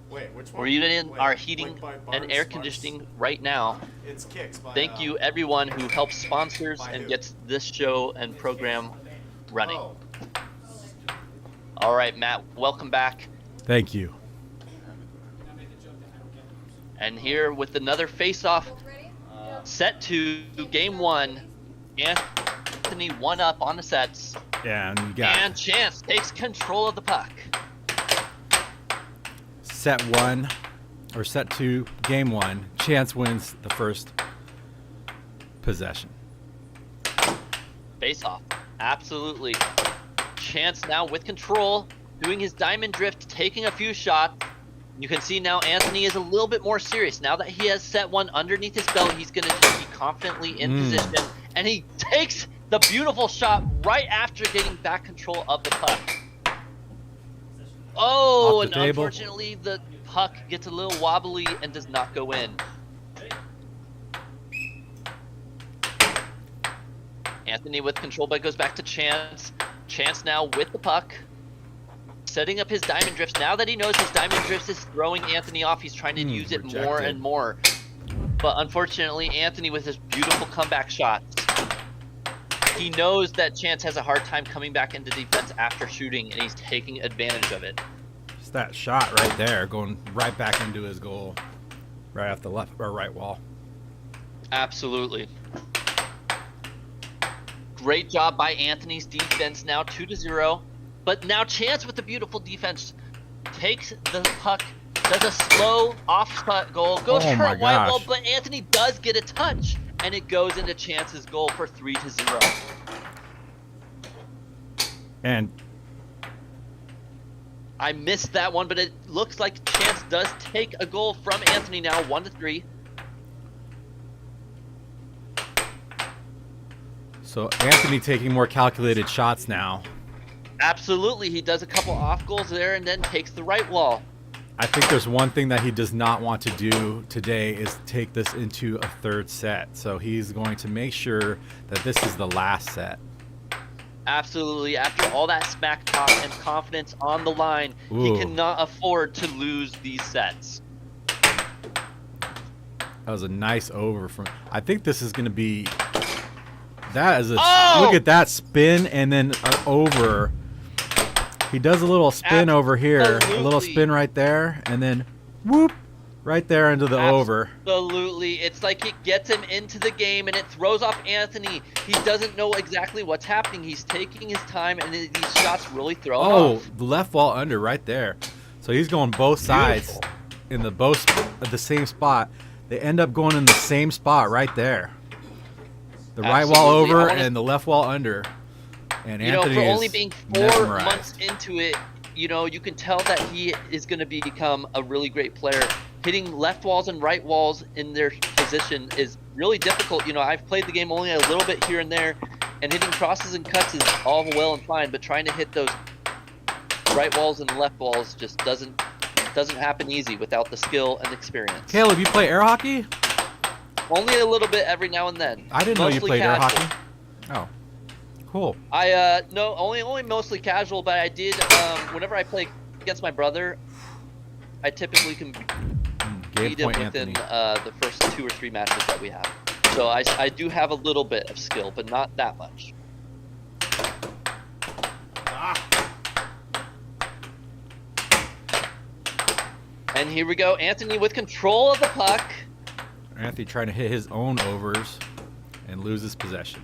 Wait, which one? We're using our heating Link by and Bars, air Bars. conditioning right now. It's Kicks by, Thank you everyone who helps sponsors by and who? gets this show and program running. Oh. All right, Matt, welcome back. Thank you. And here with another face-off, set 2, game 1. Anthony 1 up on the sets. Yeah, and you got And Chance takes control of the puck. set 1 or set 2, game 1. Chance wins the first possession. Face-off, absolutely. Chance now with control, doing his diamond drift, taking a few shots. You can see now Anthony is a little bit more serious. Now that he has set 1 underneath his belt, he's going to be confidently in position. And he takes the beautiful shot right after getting back control of the puck. Oh, Off and the table. unfortunately the puck gets a little wobbly and does not go in. Anthony with control, but goes back to Chance. Chance now with the puck, setting up his diamond drifts. Now that he knows his diamond drifts is throwing Anthony off, he's trying to use it more rejected. and more. But unfortunately, Anthony with his beautiful comeback shots, he knows that Chance has a hard time coming back into defense after shooting, and he's taking advantage of it. Just that shot right there, going right back into his goal, right off the left or right wall. Absolutely. Great job by Anthony's defense, now 2-0. But now Chance with the beautiful defense takes the puck, does a slow off-shot goal, goes Oh for my a white wall, gosh. but Anthony does get a touch, and it goes into Chance's goal for 3-0. And I missed that one, but it looks like Chance does take a goal from Anthony now, 1-3. so Anthony taking more calculated shots now. Absolutely, he does a couple off goals there and then takes the right wall. I think there's one thing that he does not want to do today is take this into a third set. So he's going to make sure that this is the last set. Absolutely, after all that smack talk and confidence on the line, he Ooh. cannot afford to lose these sets. That was a nice over from. I think this is going to be. That is a. Oh! Look at that spin and then an over. He does a little spin over here, a little Absolutely. spin right there, and then whoop, right there into the over. Absolutely, it's like it gets him into the game and it throws off Anthony. He doesn't know exactly what's happening. He's taking his time and these shots really throw him Oh, off. the left wall under right there. So he's going both sides in the same spot. They end up going in the same spot right there. The right wall Absolutely. over I wanna- and the left wall under. And You know, Anthony for is only being 4 mesmerized. months into it, you know, you can tell that he is going to become a really great player. hitting left walls and right walls in their position is really difficult. You know, I've played the game only a little bit here and there, and hitting crosses and cuts is all well and fine, but trying to hit those right walls and left walls just doesn't happen easy without the skill and experience. Caleb, you play air hockey? Only a little bit every now and then. I didn't know you Mostly played air casual. hockey. Oh, cool. No, only mostly casual, but I did whenever I play against my brother, I typically can beat him within the first 2 or 3 matches that we have. So I do have a little bit of skill, but not that much. And here we go, Anthony with control of the puck. Anthony trying to hit his own overs and loses possession.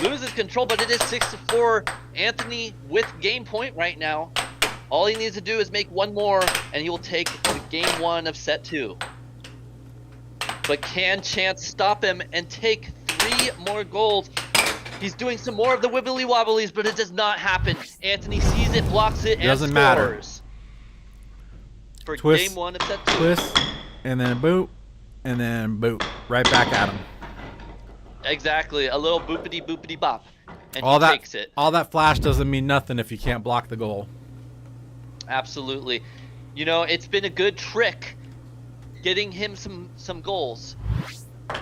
Loses control, but it is 6-4. Anthony with game point right now. All he needs to do is make one more, and he will take the game 1 of set 2. But can Chance stop him and take 3 more goals? He's doing some more of the wibbly wobblies, but it does not happen. Anthony sees it, blocks it, and Doesn't scores. matter. For Twist, game 1 of set 2. twist, and then boot, and then boot. Right back at him. Exactly, a little boopity boopity bop, and All he that, takes it. all that flash doesn't mean nothing if you can't block the goal. Absolutely. You know, it's been a good trick getting him some goals,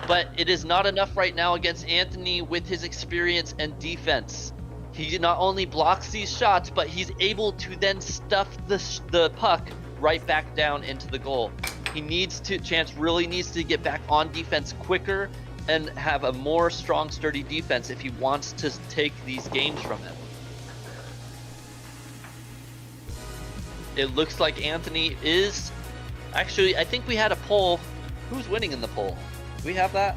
but it is not enough right now against Anthony with his experience and defense. He not only blocks these shots, but he's able to then stuff the puck right back down into the goal. Chance really needs to get back on defense quicker and have a more strong, sturdy defense if he wants to take these games from him. It looks like Anthony is... Actually, I think we had a poll. Who's winning in the poll? Do we have that?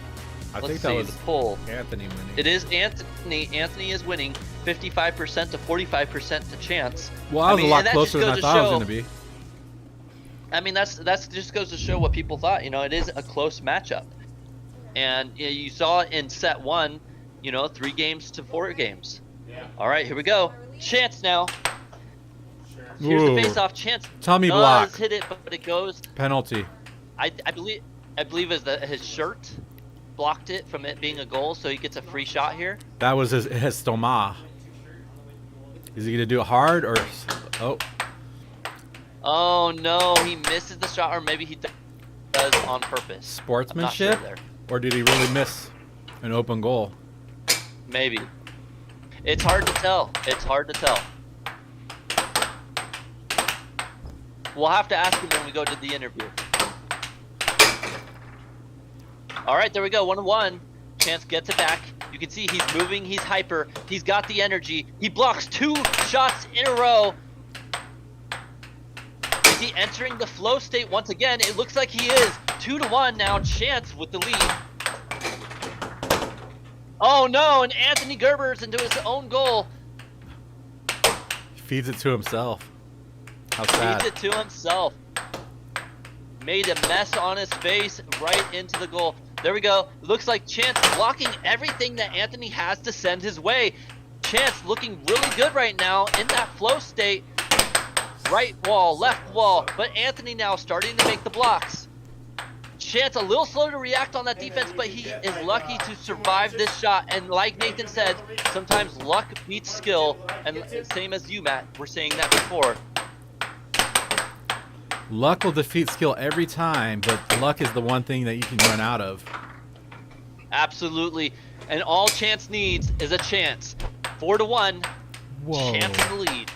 Let's see the poll. Anthony winning. It is Anthony. Anthony is winning 55% to 45% to Chance. Well, I was a lot and that closer just than I goes thought to it was show- going to be. I mean, that's just goes to show what people thought. You know, it is a close matchup. And you saw in set 1, 3 games to 4 games. Yeah. All right, here we go. Chance now. Here's Whoa. the face-off. Chance Tummy does block. hit it, but it goes. Penalty. I believe his shirt blocked it from it being a goal, so he gets a free shot here. That was his stoma. Is he going to do it hard or... Oh. Oh no, he misses the shot, or maybe he does on purpose. Sportsmanship? I'm not sure there. Or did he really miss an open goal? Maybe. It's hard to tell. It's hard to tell. We'll have to ask him when we go to the interview. All right, there we go. 1-1. Chance gets it back. You can see he's moving. He's hyper. He's got the energy. He blocks 2 shots in a row. Is he entering the flow state once again? It looks like he is. 2-1 now. Chance with the lead. Oh no, and Anthony Gerber's into his own goal. He feeds it to himself. How sad. Feeds it to himself. Made a mess on his face right into the goal. There we go. Looks like Chance blocking everything that Anthony has to send his way. Chance looking really good right now in that flow state. Right wall, left wall, but Anthony now starting to make the blocks. Chance a little slow to react on that defense, but he is lucky to survive this shot. And like Nathan said, sometimes luck beats skill. And same as you, Matt, we're saying that before. Luck will defeat skill every time, but luck is the one thing that you can run out of. Absolutely. And all Chance needs is a chance. 4-1. Whoa. Chance in the lead.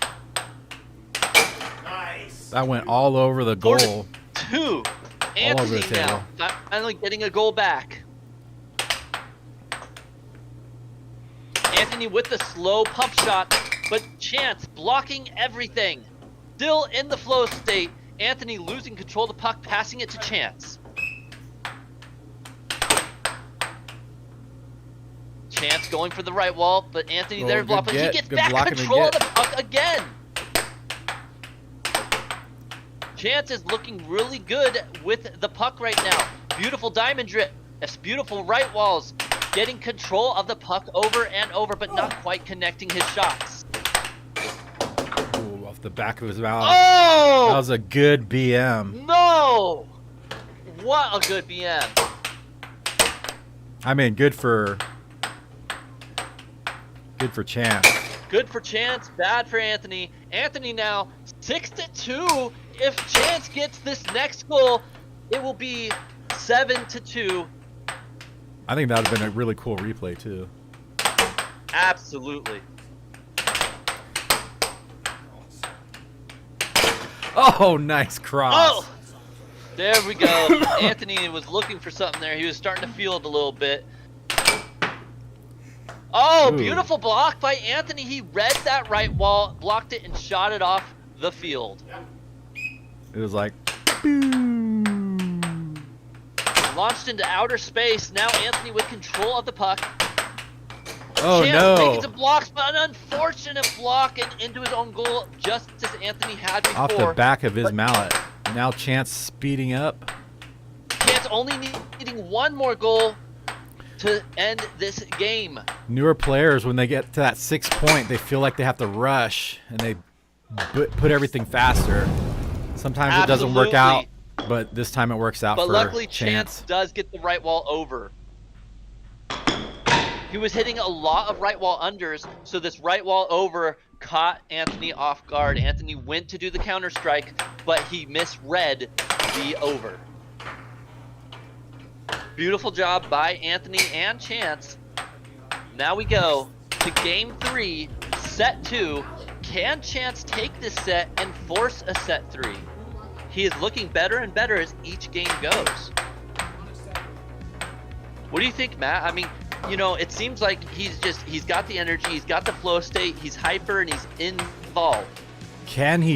Nice. That went all over the goal. 4-2. All over Anthony the table. now finally getting a goal back. Anthony with the slow pump shot, but Chance blocking everything. Still in the flow state. Anthony losing control of the puck, passing it to Chance. Chance going for the right wall, but Anthony Oh, there good blocking. He get. gets Good back blocking to control of get. the puck again. Chance is looking really good with the puck right now. Beautiful diamond drifts, beautiful right walls, getting control of the puck over and over, but not quite connecting his shots. Ooh, Off the back of his mouth. Oh! That was a good BM. No! What a good BM. I mean, good for Chance. Good for Chance, bad for Anthony. Anthony now 6-2. If Chance gets this next goal, it will be 7-2. I think that would have been a really cool replay too. Absolutely. Oh, nice cross. Oh! There we go. Anthony was looking for something there. He was starting to feel it a little bit. Oh, Ooh. beautiful block by Anthony. He read that right wall, blocked it, and shot it off the field. It was like, Launched into outer space. Now Anthony with control of the puck. oh Chance no. making some blocks, but an unfortunate block and into his own goal, just as Anthony had before. Off the back of his mallet. Now Chance speeding up. Chance only needing one more goal to end this game. Newer players, when they get to that 6 point, they feel like they have to rush and they put everything faster. Sometimes it doesn't work out, but this time it works out But for luckily, Chance. Chance does get the right wall over. He was hitting a lot of right wall unders, so this right wall over caught Anthony off guard. Anthony went to do the counter strike, but he misread the over. Beautiful job by Anthony and Chance. Now we go to game 3, set 2. Can Chance take this set and force a set 3? He is looking better and better as each game goes. What do you think, Matt? I mean, you know, it seems like he's got the energy, he's got the flow state, he's hyper, and he's involved. Can he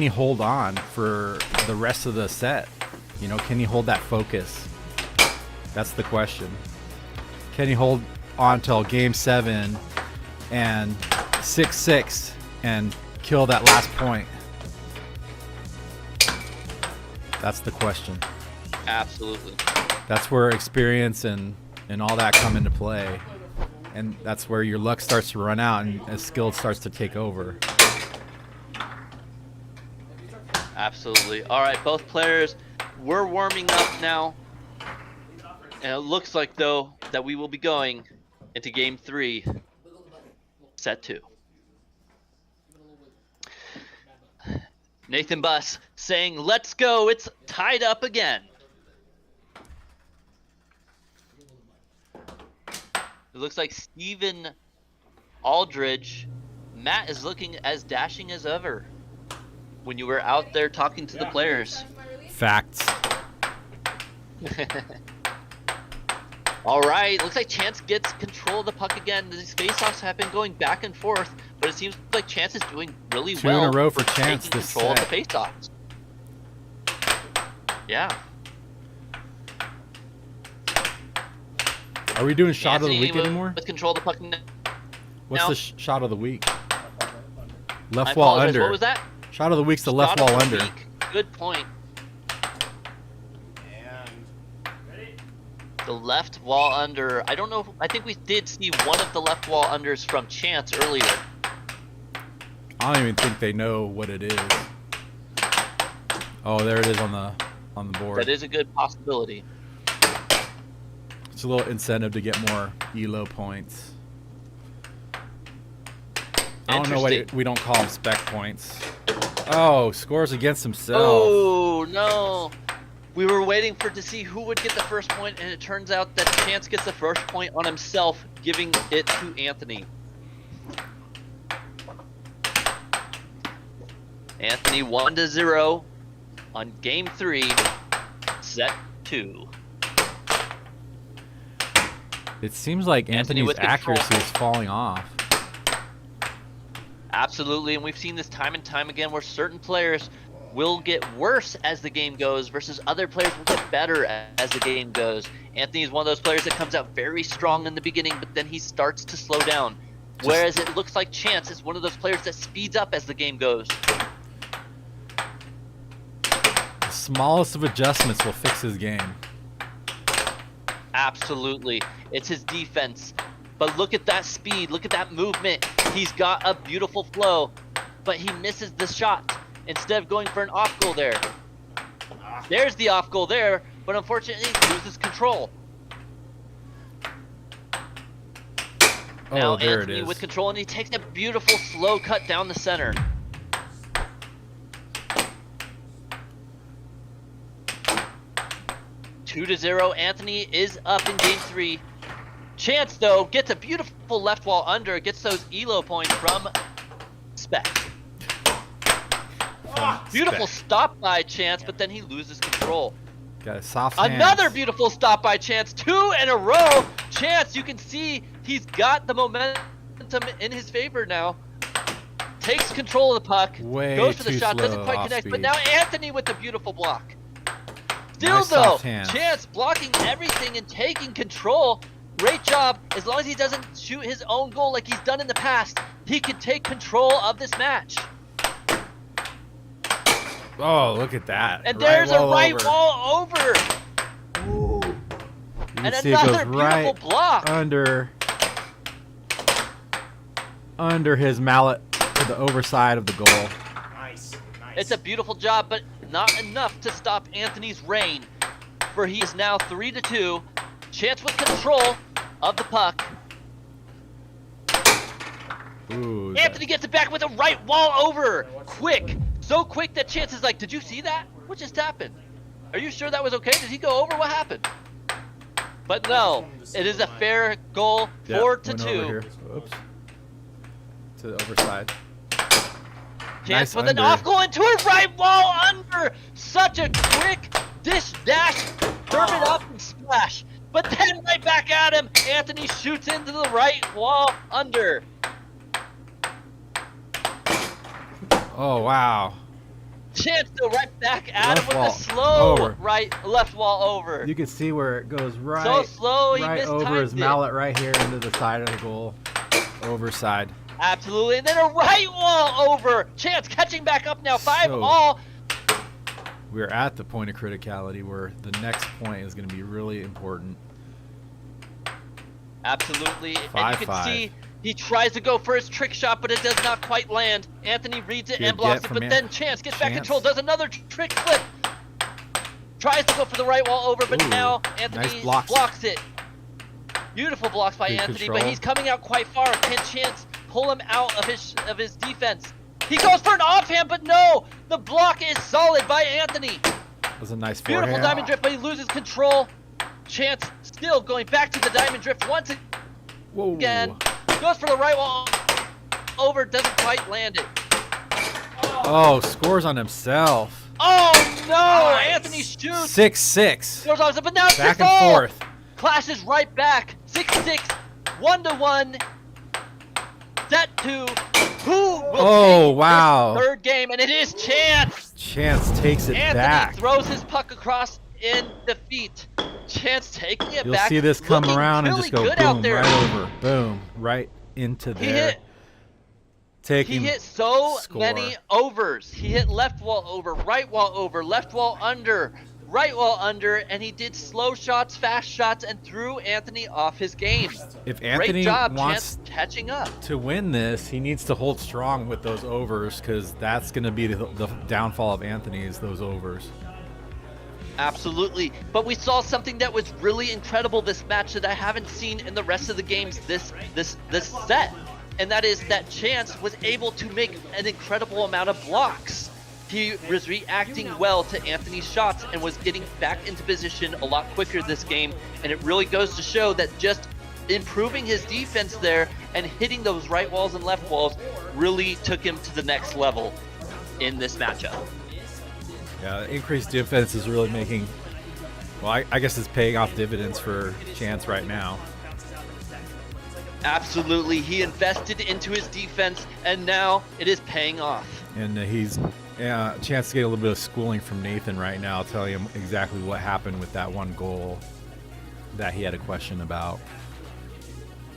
hold on for the rest of the set? You know, can he hold that focus? That's the question. Can he hold on till game 7 and 6-6 and kill that last point? That's the question. Absolutely. That's where experience and all that come into play. And that's where your luck starts to run out and as skill starts to take over. Absolutely. All right, both players, we're warming up now. And it looks like, though, that we will be going into game 3, set 2. Nathan Buss saying, let's go, it's tied up again. It looks like Steven Aldridge, Matt is looking as dashing as ever when you were out there talking to the players. Facts. All right, looks like Chance gets control of the puck again. These faceoffs have been going back and forth, but it seems like Chance is doing really Two well. in a row for taking Chance this control set. of the faceoffs. Yeah. Are we doing shot Anthony of the week with, anymore? with control of the puck now. What's the shot of the week? I Left wall apologize, under. What was that? Shot of the week's the left Shot wall of the under. week. Good point. The left wall under. I don't know. I think we did see one of the left wall unders from Chance earlier. I don't even think they know what it is. Oh, there it is on the board. That is a good possibility. It's a little incentive to get more ELO points. I don't know why we don't call them spec points. Oh, scores against himself. Oh no! We were waiting to see who would get the first point, and it turns out that Chance gets the first point on himself, giving it to Anthony. Anthony 1-0 on game 3, set 2. It seems like Anthony Anthony's with control. accuracy is falling off. Absolutely, and we've seen this time and time again where certain players will get worse as the game goes versus other players will get better as the game goes. Anthony is one of those players that comes out very strong in the beginning, but then he starts to slow down. Whereas it looks like Chance is one of those players that speeds up as the game goes. The smallest of adjustments will fix his game. Absolutely. It's his defense. But look at that speed. Look at that movement. He's got a beautiful flow. but he misses the shot instead of going for an off goal there. There's the off goal there, but unfortunately he loses control. Now there it Anthony is. with control, and he takes a beautiful slow cut down the center. Two to 0. Anthony is up in game 3. Chance though gets a beautiful left wall under, gets those elo points from Spec. Beautiful stop by Chance, but then he loses control. Got a soft hands. Another beautiful stop by Chance, 2 in a row. Chance, you can see he's got the momentum in his favor now. Takes control of the puck, Way goes for the too shot, doesn't slow quite off connect, but speed. now Anthony with the beautiful block. Still Nice though, soft hands. Chance blocking everything and taking control. Great job. As long as he doesn't shoot his own goal like he's done in the past, he can take control of this match. Oh, look at that. And there's a right over. wall over. You And can see it another goes beautiful right block. under his mallet to the overside of the goal. Nice. It's a beautiful job, but not enough to stop Anthony's reign. For he is now 3 to 2. Chance with control of the puck. Ooh, Anthony gets it back with a right wall over. Quick. So quick that Chance is like, did you see that? What just happened? Are you sure that was okay? Did he go over? What happened? But no, it is a fair goal, 4 to went 2. over here. Oops. To the overside. Chance Nice with an under. off goal into a right wall under. Such a quick dish dash, serve it up and splash. But then right back at him, Anthony shoots into the right wall under. Oh, wow. Chance though right back at him Left with wall a slow over. left wall over. You can see where it goes right, So slow, he right over mistimed his it. mallet right here into the side of the goal. Overside. Absolutely, and then a right wall over. Chance catching back up now, 5 So- all. We're at the point of criticality where the next point is going to be really important. Absolutely, and you 5-5. can see he tries to go for his trick shot, but it does not quite land. Anthony reads it Good and blocks get it, from but then Chance gets back Chance. control, does another trick flip. Tries to go for the right wall over, but Ooh, now Anthony nice blocks. blocks it. Beautiful blocks by Good Anthony, but control. he's coming out quite far. Can Chance pull him out of his defense? He goes for an offhand, but no! The block is solid by Anthony. That was a nice Beautiful forehand. diamond drift, but he loses control. Chance still going back to the diamond drift once Whoa. again. Goes for the right wall over, doesn't quite land it. Oh, scores on himself. Oh no! Anthony shoots. 6-6. Goes on, but now it's Back just and all. forth. Clashes right back. 6-6, 1-1. Set 2. Who will Oh, take wow. this third game? And it is Chance. Chance takes it Anthony back. throws his puck across in defeat. Chance taking it You'll back. see this come looking around and really just go good out boom there. right over. Boom. Right into He there. hit. Taking He hit so score. many overs. He hit left wall over, right wall over, left wall under, right wall under, and he did slow shots, fast shots, and threw Anthony off his game. If Great Anthony job, wants Chance catching up. to win this, he needs to hold strong with those overs because that's going to be the downfall of Anthony is those overs. Absolutely. But we saw something that was really incredible this match that I haven't seen in the rest of the games this set. And that is that Chance was able to make an incredible amount of blocks. He was reacting well to Anthony's shots and was getting back into position a lot quicker this game. And it really goes to show that just improving his defense there and hitting those right walls and left walls really took him to the next level in this matchup. Yeah, increased defense is really making, well, I guess it's paying off dividends for Chance right now. Absolutely, he invested into his defense, and now it is paying off. And he's Chance to get a little bit of schooling from Nathan right now, telling him exactly what happened with that one goal that he had a question about.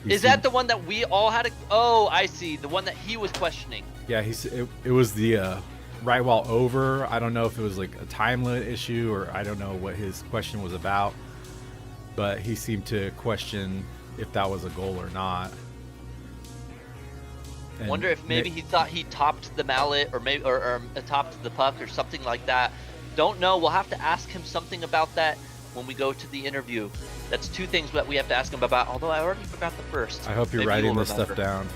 Is that the one that we all had? Oh, I see. The one that he was questioning. Yeah, it was the right wall over. I don't know if it was like a time limit issue or I don't know what his question was about, but he seemed to question if that was a goal or not. And Wonder if maybe he thought he topped the mallet or maybe or topped the puck or something like that. Don't know. We'll have to ask him something about that when we go to the interview. That's 2 things that we have to ask him about, although I already forgot the first. I hope you're Maybe writing you'll this stuff remember. down.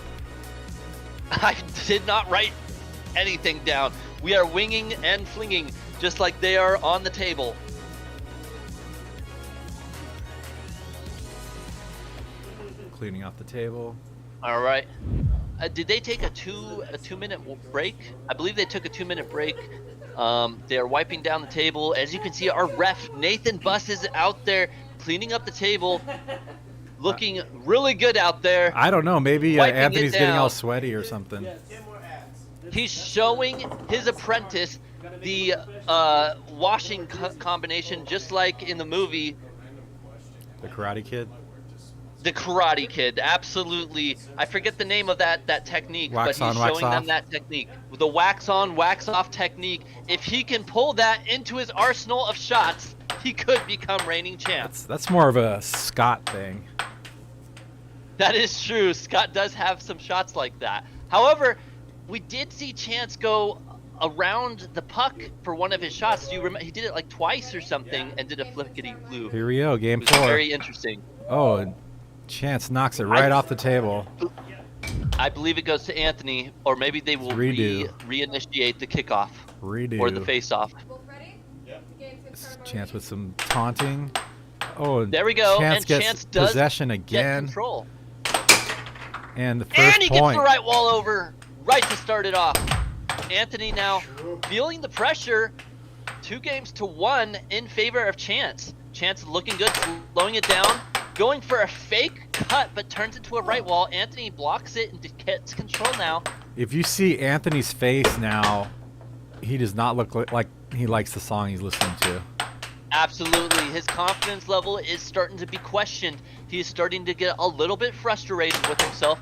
I did not write anything down. We are winging and flinging just like they are on the table. Cleaning off the table. All right. Did they take a 2-minute break? I believe they took a 2-minute break. They are wiping down the table. As you can see, our ref Nathan Buss is out there cleaning up the table, looking really good out there. I don't know. Maybe Wiping it Anthony's getting all down. sweaty or something. He's showing his apprentice the washing combination, just like in the movie The Karate Kid. The Karate Kid. Absolutely. I forget the name of that technique, Wax but he's on, wax showing them off. that technique. The wax on, wax off technique. If he can pull that into his arsenal of shots, he could become reigning champ. That's more of a Scott thing. That is true. Scott does have some shots like that. However, we did see Chance go around the puck for one of his shots. Do you remember? He did it like twice or something and did a flickety-floo. Here we go, game It was 4. very interesting. Oh, and Chance knocks it right off the table. I believe it goes to Anthony, or maybe they will Redo. reinitiate the kickoff Redo. or the face-off. Both ready? Yep. Chance with some taunting. Oh, There we go, Chance and gets Chance does possession get again. control. And the first And he gets point. the right wall over, right to start it off. Anthony now feeling the pressure, 2-1 in favor of Chance. Chance looking good, slowing it down, going for a fake cut, but turns into a right wall. Anthony blocks it and gets control now. If you see Anthony's face now, he does not look like he likes the song he's listening to. Absolutely, his confidence level is starting to be questioned. He is starting to get a little bit frustrated with himself,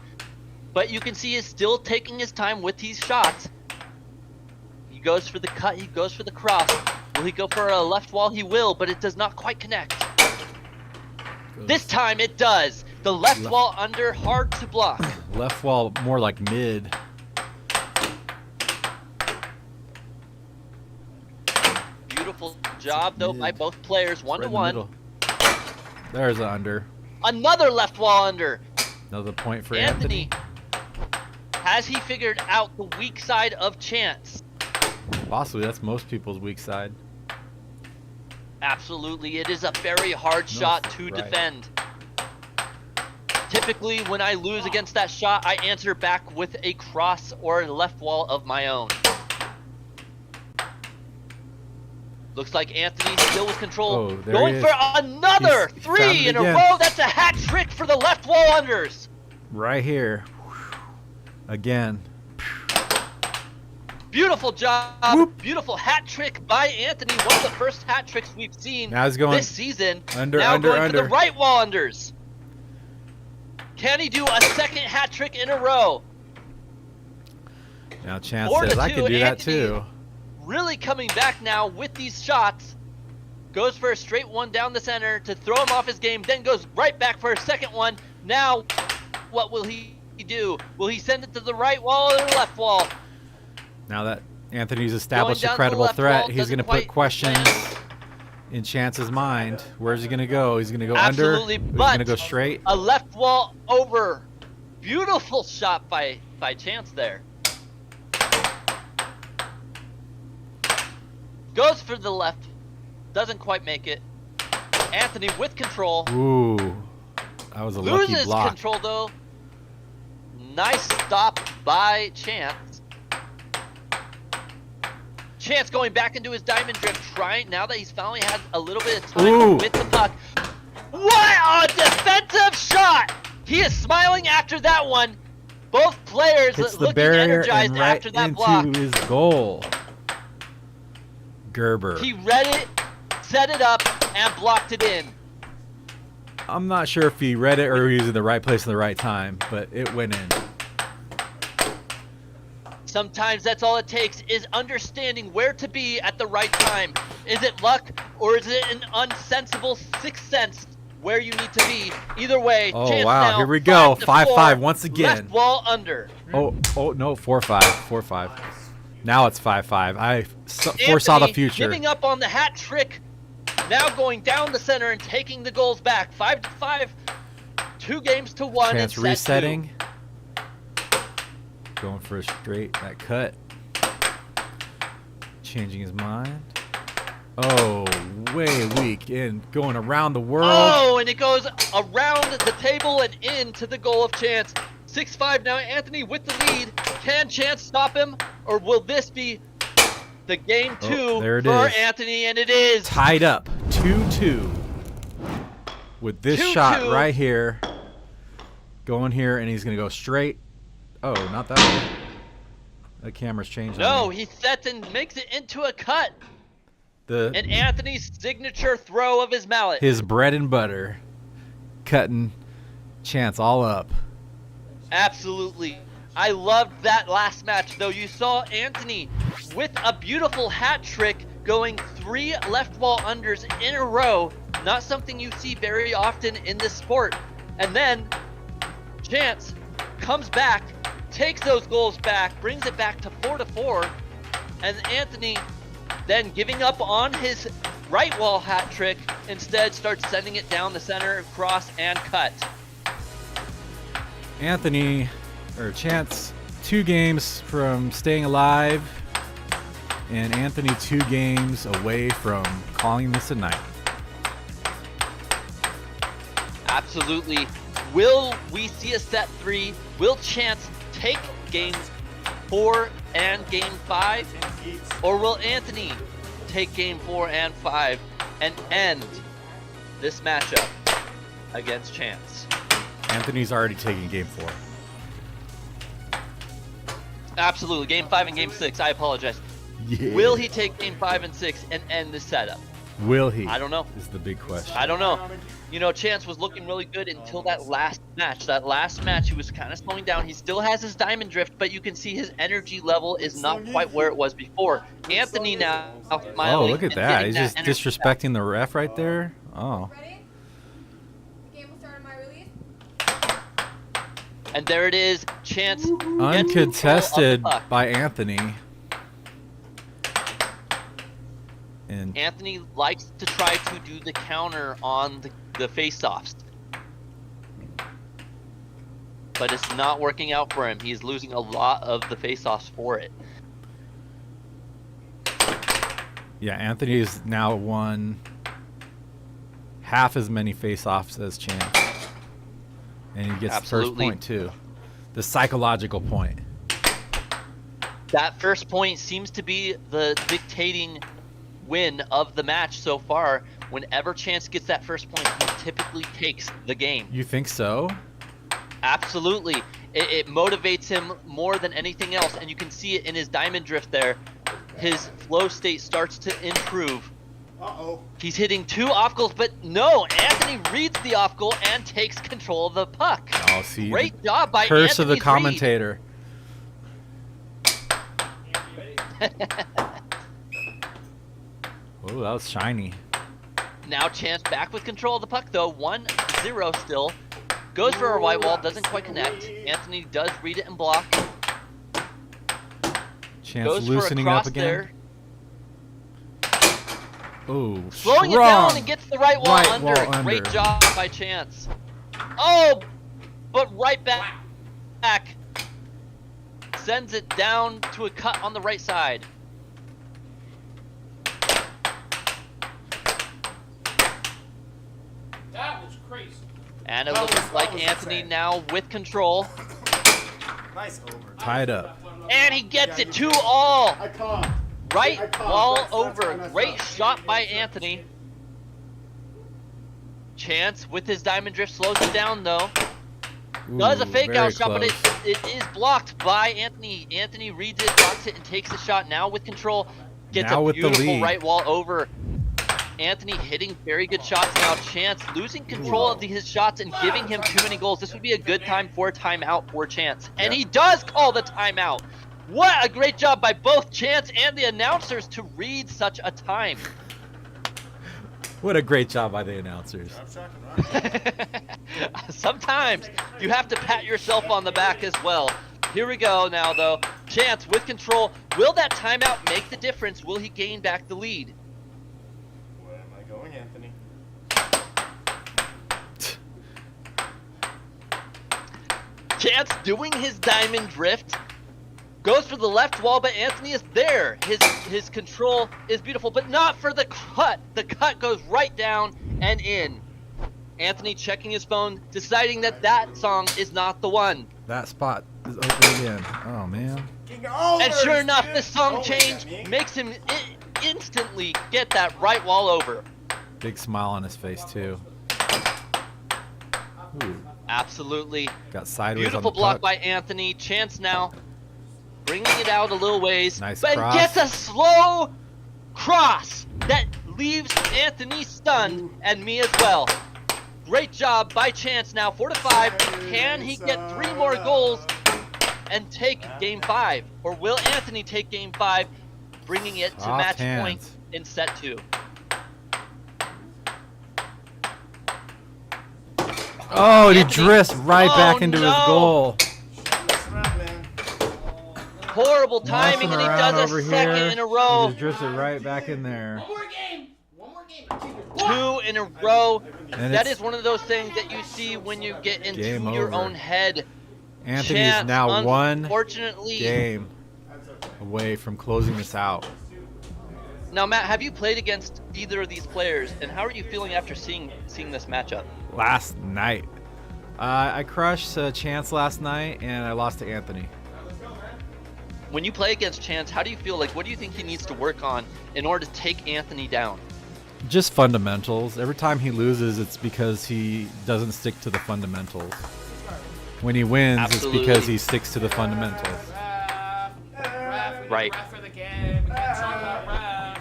but you can see he's still taking his time with these shots. He goes for the cut, he goes for the cross. Will he go for a left wall? He will, but it does not quite connect. This time it does. The left wall under, hard to block. Left wall more like mid. Beautiful job though by both players, Right in the 1-1. middle. There's an under. Another left wall under. Another point for Anthony. Has he figured out the weak side of Chance? Possibly, that's most people's weak side. Absolutely, it is a very hard shot to right. defend. Typically, when I lose against that shot, I answer back with a cross or a left wall of my own. Looks like Anthony still with control. Oh, there Going he for is. another He found 3 it in a again. row. That's a hat trick for the left wall unders. Right here. Again. Beautiful job. Whoop. Beautiful hat trick by Anthony. One of the first hat tricks we've seen Now he's going this season. under, now under, going under. for the right wall unders. Can he do a second hat trick in a row? Now Chance 4-2, says, I can do that Anthony too. Really coming back now with these shots. Goes for a straight one down the center to throw him off his game, then goes right back for a second one. Now, what will he do? Will he send it to the right wall or the left wall? Now that Anthony's established Going a down credible the left threat, wall, he's doesn't going to put quite questions land. in Chance's mind. Where's he going to go? He's going to go Absolutely, under? He's but going to go straight? a left wall over. Beautiful shot by Chance there. Goes for the left. Doesn't quite make it. Anthony with control. Ooh. That was a lucky Loses block. control though. Nice stop by Chance. Chance going back into his diamond drift, trying now that he's finally had a little bit of time Ooh. with the puck. What a defensive shot! He is smiling after that one. Both players Hits the looking barrier energized and right after that into block. his goal. Gerber. He read it, set it up, and blocked it in. I'm not sure if he read it or he was in the right place at the right time, but it went in. Sometimes that's all it takes, is understanding where to be at the right time. Is it luck, or is it an unsensible sixth sense where you need to be. Either way, Oh, Chance wow. now, Here we go. 5-4, 5-5 once again. Left wall under. Oh, no, 4-5. 4-5. Now it's 5-5. I foresaw the Anthony future. giving up on the hat trick. Now going down the center and taking the goals back. 5-5. 2 games to 1. Chance in set resetting. Going for a straight, that cut. Changing his mind. Oh, way weak. In going around the world. Oh, and it goes around the table and into the goal of Chance. 6-5 now. Anthony with the lead. Can Chance stop him, or will this be the game 2 there it for is. Anthony? And it is Tied up 2-2 with this 2-2. shot right here. Going here, and he's going to go straight. Oh, not that way. The camera's changing. no. He sets and makes it into a cut. And Anthony's signature throw of his mallet. His bread and butter. Cutting Chance all up. Absolutely. I loved that last match, though. You saw Anthony with a beautiful hat trick going 3 left wall unders in a row. Not something you see very often in this sport. And then Chance comes back, takes those goals back, brings it back to 4-4. And Anthony then giving up on his right wall hat trick, instead starts sending it down the center, cross, and cut. Chance, 2 games from staying alive, and Anthony 2 games away from calling this a night. Absolutely. Will we see a set 3? Will Chance take game 4 and game 5? Or will Anthony take game 4 and 5 and end this matchup against Chance? Anthony's already taking game 4. Absolutely. Game 5 and game 6. I apologize. Yeah. Will he take game 5 and 6 and end the setup? Will he? I don't know. Is the big question. I don't know. You know, Chance was looking really good until that last match. That last match, he was kind of slowing down. He still has his diamond drift, but you can see his energy level is not quite where it was before. Anthony now smiling. Oh, look at and that. getting He's just energy back. disrespecting the ref right there. Oh. Ready? The game will start on my release. And there it is. Chance gets control of the Uncontested puck. by Anthony. And Anthony likes to try to do the counter on the face-offs. But it's not working out for him. He's losing a lot of the face-offs for it. yeah, Anthony's now won half as many face-offs as Chance. And he gets the first Absolutely. point too. The psychological point. That first point seems to be the dictating win of the match so far. Whenever Chance gets that first point, he typically takes the game. You think so? Absolutely. It motivates him more than anything else, and you can see it in his diamond drift there. His flow state starts to improve. Uh-oh. He's hitting 2 off goals, but no, Anthony reads the off goal and takes control of the puck. Oh, see. Great job by Curse of the Anthony's commentator. Oh, that was shiny. Now Chance back with control of the puck, though. 1-0 still. Goes for a white wall, doesn't quite connect. Anthony does read it and block. Chance Goes loosening for a up cross again. there. Oh, Slowing it strong. down and gets the right wall Right under. wall Great under. job by Chance. Oh, but right back. Sends it down to a cut on the right side. That was crazy. And it That looks was like insane. Anthony now with control. Nice over. Tied up. And he gets it 2-all. I caught. Right I caught. wall That's over. messed Great up. shot by Anthony. Chance with his diamond drift slows it down though. Does a Ooh, fake very out shot, close. but it is blocked by Anthony. Anthony reads it, blocks it, and takes the shot. Now with control, gets Now a with the beautiful lead. right wall over. Anthony hitting very good shots now. Chance losing control of his shots and giving him too many goals. This would be a good time for a timeout for Chance. And he does call the timeout. What a great job by both Chance and the announcers to read such a time. What a great job by the announcers. Sometimes you have to pat yourself on the back as well. Here we go now, though. Chance with control. Will that timeout make the difference? Will he gain back the lead? Where am I going, Anthony? Chance doing his diamond drift. Goes for the left wall, but Anthony is there. His control is beautiful, but not for the cut. The cut goes right down and in. Anthony checking his phone, deciding that that song is not the one. That spot is open again. Oh, man. And sure enough, the song change makes him instantly get that right wall over. Big smile on his face, too. Ooh. Absolutely. Got sideways Beautiful on the block puck. by Anthony. Chance now bringing it out a little ways. Nice but cross. gets a slow cross that leaves Anthony stunned and me as well. Great job by Chance now. 4-5. Can he get 3 more goals and take game 5? Or will Anthony take game 5, bringing it to Off match hands. point in set 2? Oh, he Anthony- drifts right back into his no. goal. Horrible timing, and he Around does over a second here. in a row. He just drifts it right back in there. 2 in a row. And That it's is one of those things that you see when you get into game your over. own head. Anthony is Chance, now one unfortunately. game away from closing this out. Now, Matt, have you played against either of these players, and how are you feeling after seeing this matchup? Last night. I crushed Chance last night, and I lost to Anthony. When you play against Chance, how do you feel? Like, what do you think he needs to work on in order to take Anthony down? Just fundamentals. Every time he loses, it's because he doesn't stick to the fundamentals. When he wins, Absolutely. it's because he sticks to the fundamentals. Right. For the game. We can't talk about ref.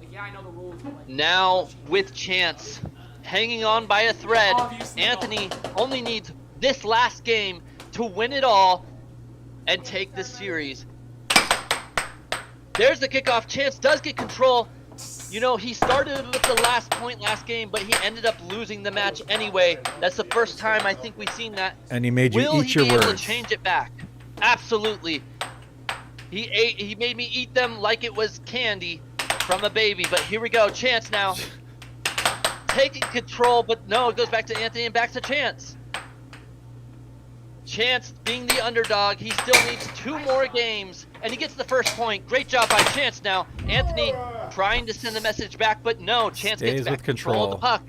Like, yeah, I know the rules. But like, Now, with Chance hanging on by a thread, Anthony only needs this last game to win it all and take this series. There's the kickoff. Chance does get control. You know, he started with the last point last game, but he ended up losing the match anyway. That's the first time I think we've seen that. And he made you Will eat he your be able words. to change it back? Absolutely. He made me eat them like it was candy from a baby. But here we go. Chance now taking control, but no, it goes back to Anthony and back to Chance. Chance being the underdog, he still needs 2 more games, and he gets the first point. Great job by Chance now. Anthony trying to send the message back, but no, Chance Stays gets back with control of the puck.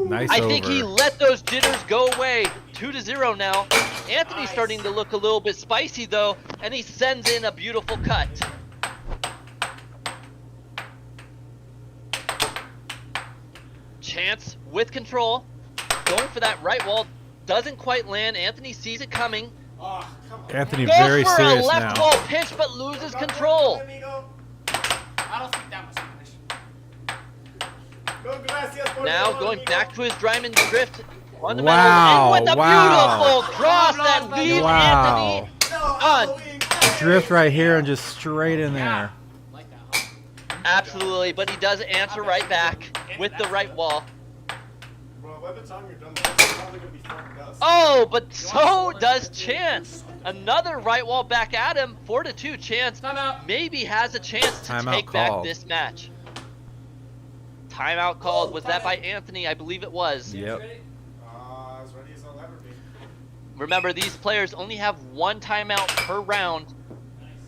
Nice I over. think he let those jitters go away. 2-0 now. Anthony's starting to look a little bit spicy though, and he sends in a beautiful cut. Chance with control, going for that right wall, doesn't quite land. Anthony sees it coming. Anthony Goes very for serious a left now. wall pinch, but loses control. I don't think that was Spanish. Now going back to his diamond drift. Fundamentals, Wow, and with a wow. beautiful cross that leaves Wow. Anthony on. Drift right here and just straight in there. Like that, huh? Absolutely, but he does answer right back with the right wall. Bro, by the time you're done, that's probably gonna be fucking dust. Oh, but so does Chance. Another right wall back at him. 4-2. Chance Timeout. maybe has a chance to Timeout take back called. this match. Timeout called. Was that by Anthony? I believe it was. Yep. As ready as I'll ever be. Remember, these players only have 1 timeout per round.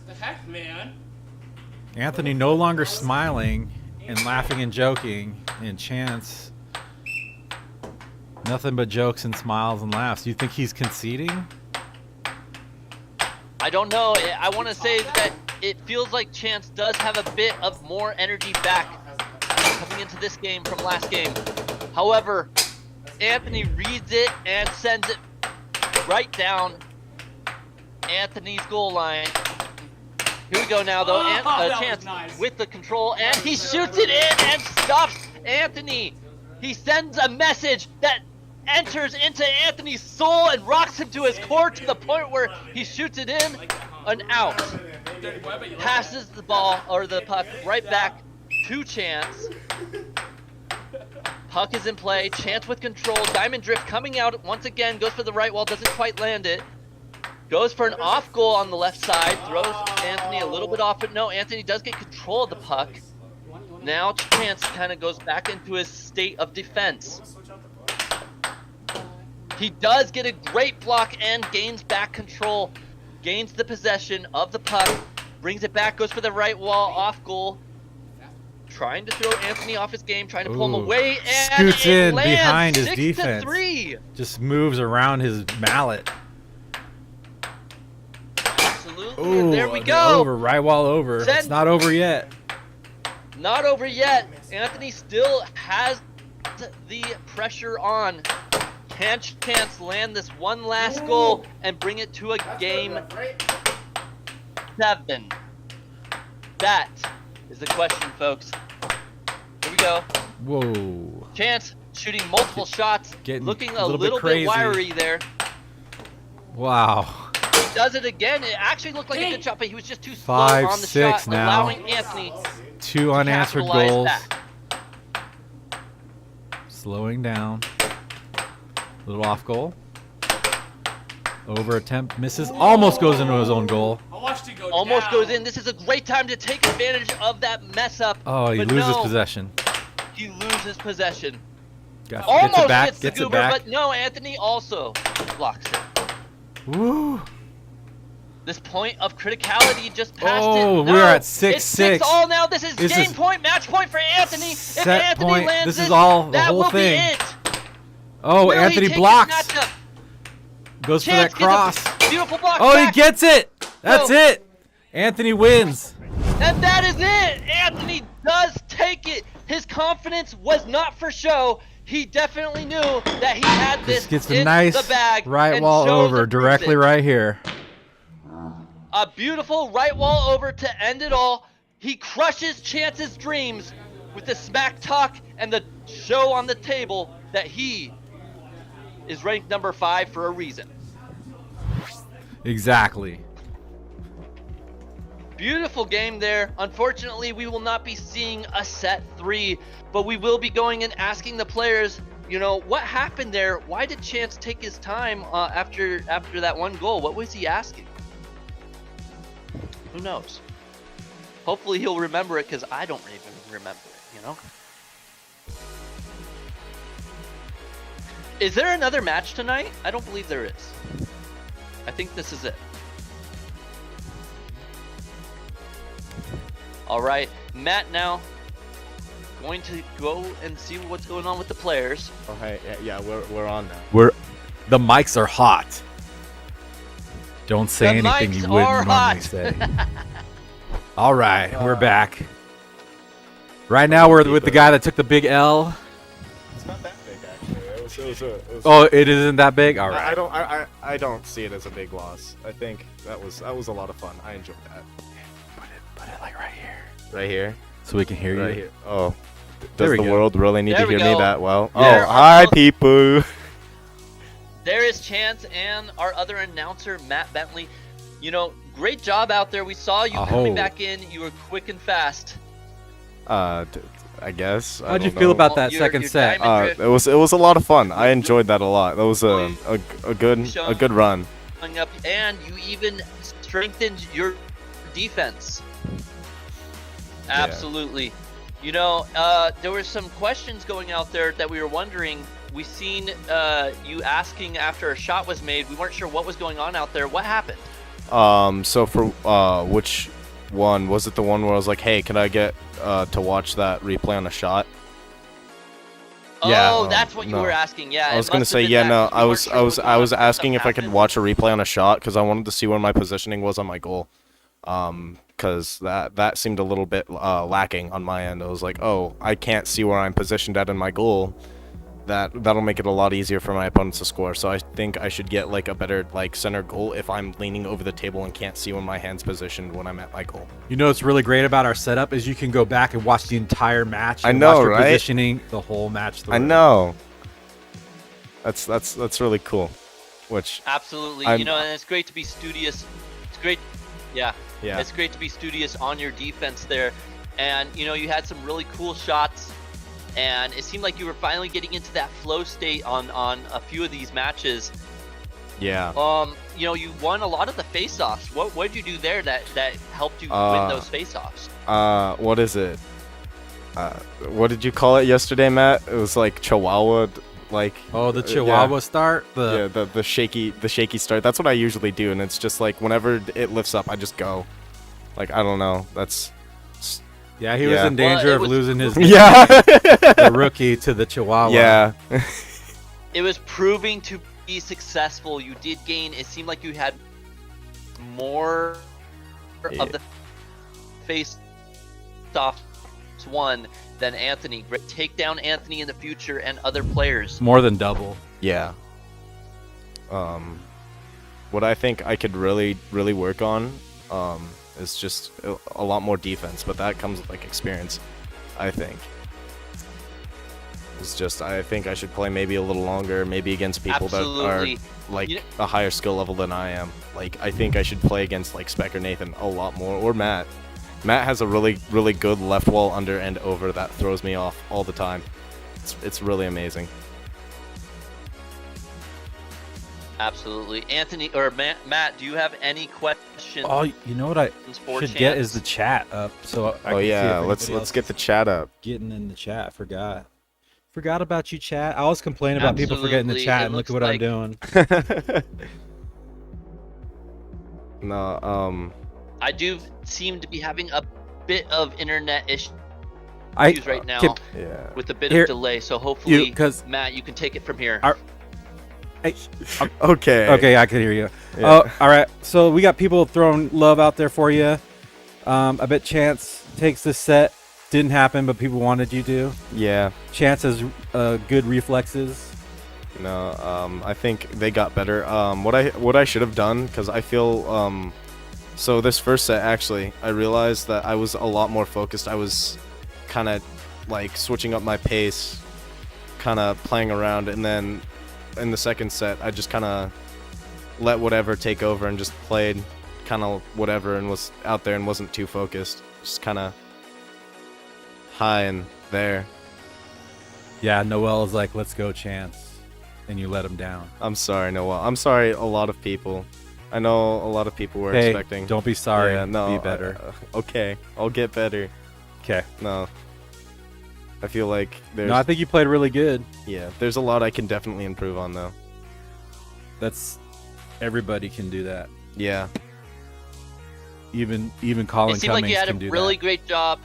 The heck, man? Anthony no longer smiling and laughing and joking, and Chance nothing but jokes and smiles and laughs. You think he's conceding? I don't know. I want to say that it feels like Chance does have a bit of more energy back coming into this game from last game. However, Anthony reads it and sends it right down Anthony's goal line. Here we go now, though. that was Chance nice. with the control, and he shoots it in and stops Anthony. He sends a message that enters into Anthony's soul and rocks him to his core to the point where he shoots it in, an out. Passes the ball, or the puck, right back to Chance. Puck is in play, Chance with control, Diamond Drift coming out once again, goes for the right wall, doesn't quite land it. Goes for an off goal on the left side, throws Anthony a little bit off, but no, Anthony does get control of the puck. Now Chance kind of goes back into his state of defense. He does get a great block and gains back control, gains the possession of the puck, brings it back, goes for the right wall, off goal. Trying to throw Anthony off his game, trying to pull him away, and scoots in lands behind his 6 defense. to 3. Just moves around his mallet. Absolutely, Ooh, and there we the go. Over, right wall over. It's not over yet. Not over yet. Anthony still has the pressure on. Can Chance land this one last goal and bring it to a game 7? That is the question, folks. Here we go. Whoa. Chance shooting multiple shots, Getting looking a a little little bit crazy. bit wiry there. Wow. He does it again. It actually looked like a good shot, but he was just too slow 5, on the 6 shot, now. allowing Anthony 2 to unanswered capitalize goals. back. Slowing down. Little off goal. Over attempt misses. Almost goes into his own goal. Almost goes in. This is a great time to take advantage of that mess up. Oh, he but loses no, possession. He loses possession. Gets Almost it back. gets the Gets it goober, back. but no, Anthony also blocks it. Woo. This point of criticality just passed it. Oh, No, we're at It's 6-6. 6-all now. This is This game is point, match point for Anthony. If set Anthony point. lands This is it, all the that whole will thing. be it. Oh, Will he Anthony take his blocks. matchup? Goes for Chance that cross. gets a beautiful block Oh, he back. gets it. That's No. it. Anthony wins. And that is it! Anthony does take it! His confidence was not for show. He definitely knew that he had this Just gets in a nice the bag. right and wall shows over and proves directly it. right here. A beautiful right wall over to end it all. He crushes Chance's dreams with the smack talk and the show on the table that he is ranked number 5 for a reason. Exactly. Beautiful game there. Unfortunately, we will not be seeing a set 3, but we will be going and asking the players, you know, what happened there? Why did Chance take his time after that one goal? What was he asking? Who knows? Hopefully he'll remember it, because I don't even remember it, you know? Is there another match tonight? I don't believe there is. I think this is it. All right, Matt now going to go and see what's going on with the players. Oh, hey, yeah, we're on now. The mics are hot. Don't say The anything mics you wouldn't are normally hot. say. All right, we're back. Right now we're with the guy that took the big L. It's not that big, actually. It was Oh, it isn't that big. All right. I don't see it as a big loss. I think that was a lot of fun. I enjoyed that. Put it like right here, Right here. so we can hear Right you. here. Oh, There does we the go. world really need There to we hear me go. that well? There Oh, are hi both- people. There is Chance and our other announcer, Matt Bentley. You know, great job out there. We saw you coming Oh. back in. You were quick and fast. I guess. I How'd you don't feel know. about that Your second set? diamond It was a lot of fun. I enjoyed that a lot. That was a good run. Coming up, and you even strengthened your defense. Absolutely. You know, there were some questions going out there that we were wondering. We seen you asking after a shot was made. We weren't sure what was going on out there. What happened? So for which one was it? The one where I was like, "Hey, can I get to watch that replay on a shot?" Oh, that's what you no. were asking. Yeah. I was it gonna must have say, been yeah, that, no. 'cause we I weren't was sure I what was was I going was on. asking if I could Happened. watch a replay on a shot because I wanted to see where my positioning was on my goal. Because that seemed a little bit lacking on my end. I was like, oh, I can't see where I'm positioned at in my goal. That'll make it a lot easier for my opponents to score. So I think I should get like a better like center goal if I'm leaning over the table and can't see where my hand's positioned when I'm at my goal. You know what's really great about our setup is you can go back and watch the entire match. I and know, watch your right? Positioning the whole match through. I know. That's really cool. Which Absolutely. I'm- You know, and it's great to be studious. It's great. Yeah. Yeah. It's great to be studious on your defense there. And, you know, you had some really cool shots. And it seemed like you were finally getting into that flow state on a few of these matches. Yeah. You know, you won a lot of the face-offs. What did you do there that helped you win those face-offs? What is it? What did you call it yesterday, Matt? It was like Chihuahua, like. Oh, the Chihuahua start. The shaky start. That's what I usually do, and it's just like whenever it lifts up, I just go. Like I don't know. That's. Yeah, he was in danger of losing his Yeah. the rookie to the Chihuahua. Yeah. It was proving to be successful. You did gain. It seemed like you had more of the face-offs won than Anthony. Take down Anthony in the future and other players. More than double. Yeah. What I think I could really work on is just a lot more defense, but that comes with like experience, I think. It's just I think I should play maybe a little longer, maybe against people Absolutely. that are like a higher skill level than I am. Like I think I should play against like Spec or Nathan a lot more, or Matt. Matt has a really good left wall under and over that throws me off all the time. It's really amazing. Absolutely. Anthony or Matt, do you have any questions? Oh, you know what I for should Chance? get is the chat up. So I Oh can see yeah, if let's anybody else get the chat up. getting in the chat. Forgot about you, chat. I always complain about people forgetting the Absolutely. chat, It and look looks at what like- I'm doing. No, I do seem to be having a bit of internet issues right now yeah. with a bit Here- of delay. So hopefully, 'cause- Matt, you can take it from here. Okay. Okay, I can hear you. Yeah. All right. So we got people throwing love out there for you. I bet Chance takes this set. Didn't happen, but people wanted you to. Yeah. Chance has good reflexes. No, I think they got better. What I should have done, because I feel so this first set actually, I realized that I was a lot more focused. I was kind of like switching up my pace, kind of playing around, and then in the second set, I just kind of let whatever take over and just played kind of whatever and was out there and wasn't too focused. Just kind of high and there. Yeah, Noel is like, let's go, Chance. And you let him down. I'm sorry, Noel. I'm sorry, a lot of people. I know a lot of people were Hey, expecting. don't be sorry. Yeah, no, be better. Okay, I'll get better. Okay. No. I feel like there's... No, I think you played really good. Yeah, there's a lot I can definitely improve on, though. That's... Everybody can do that. Yeah. Even Colin It seemed Cummings like you had can a do really that. great job.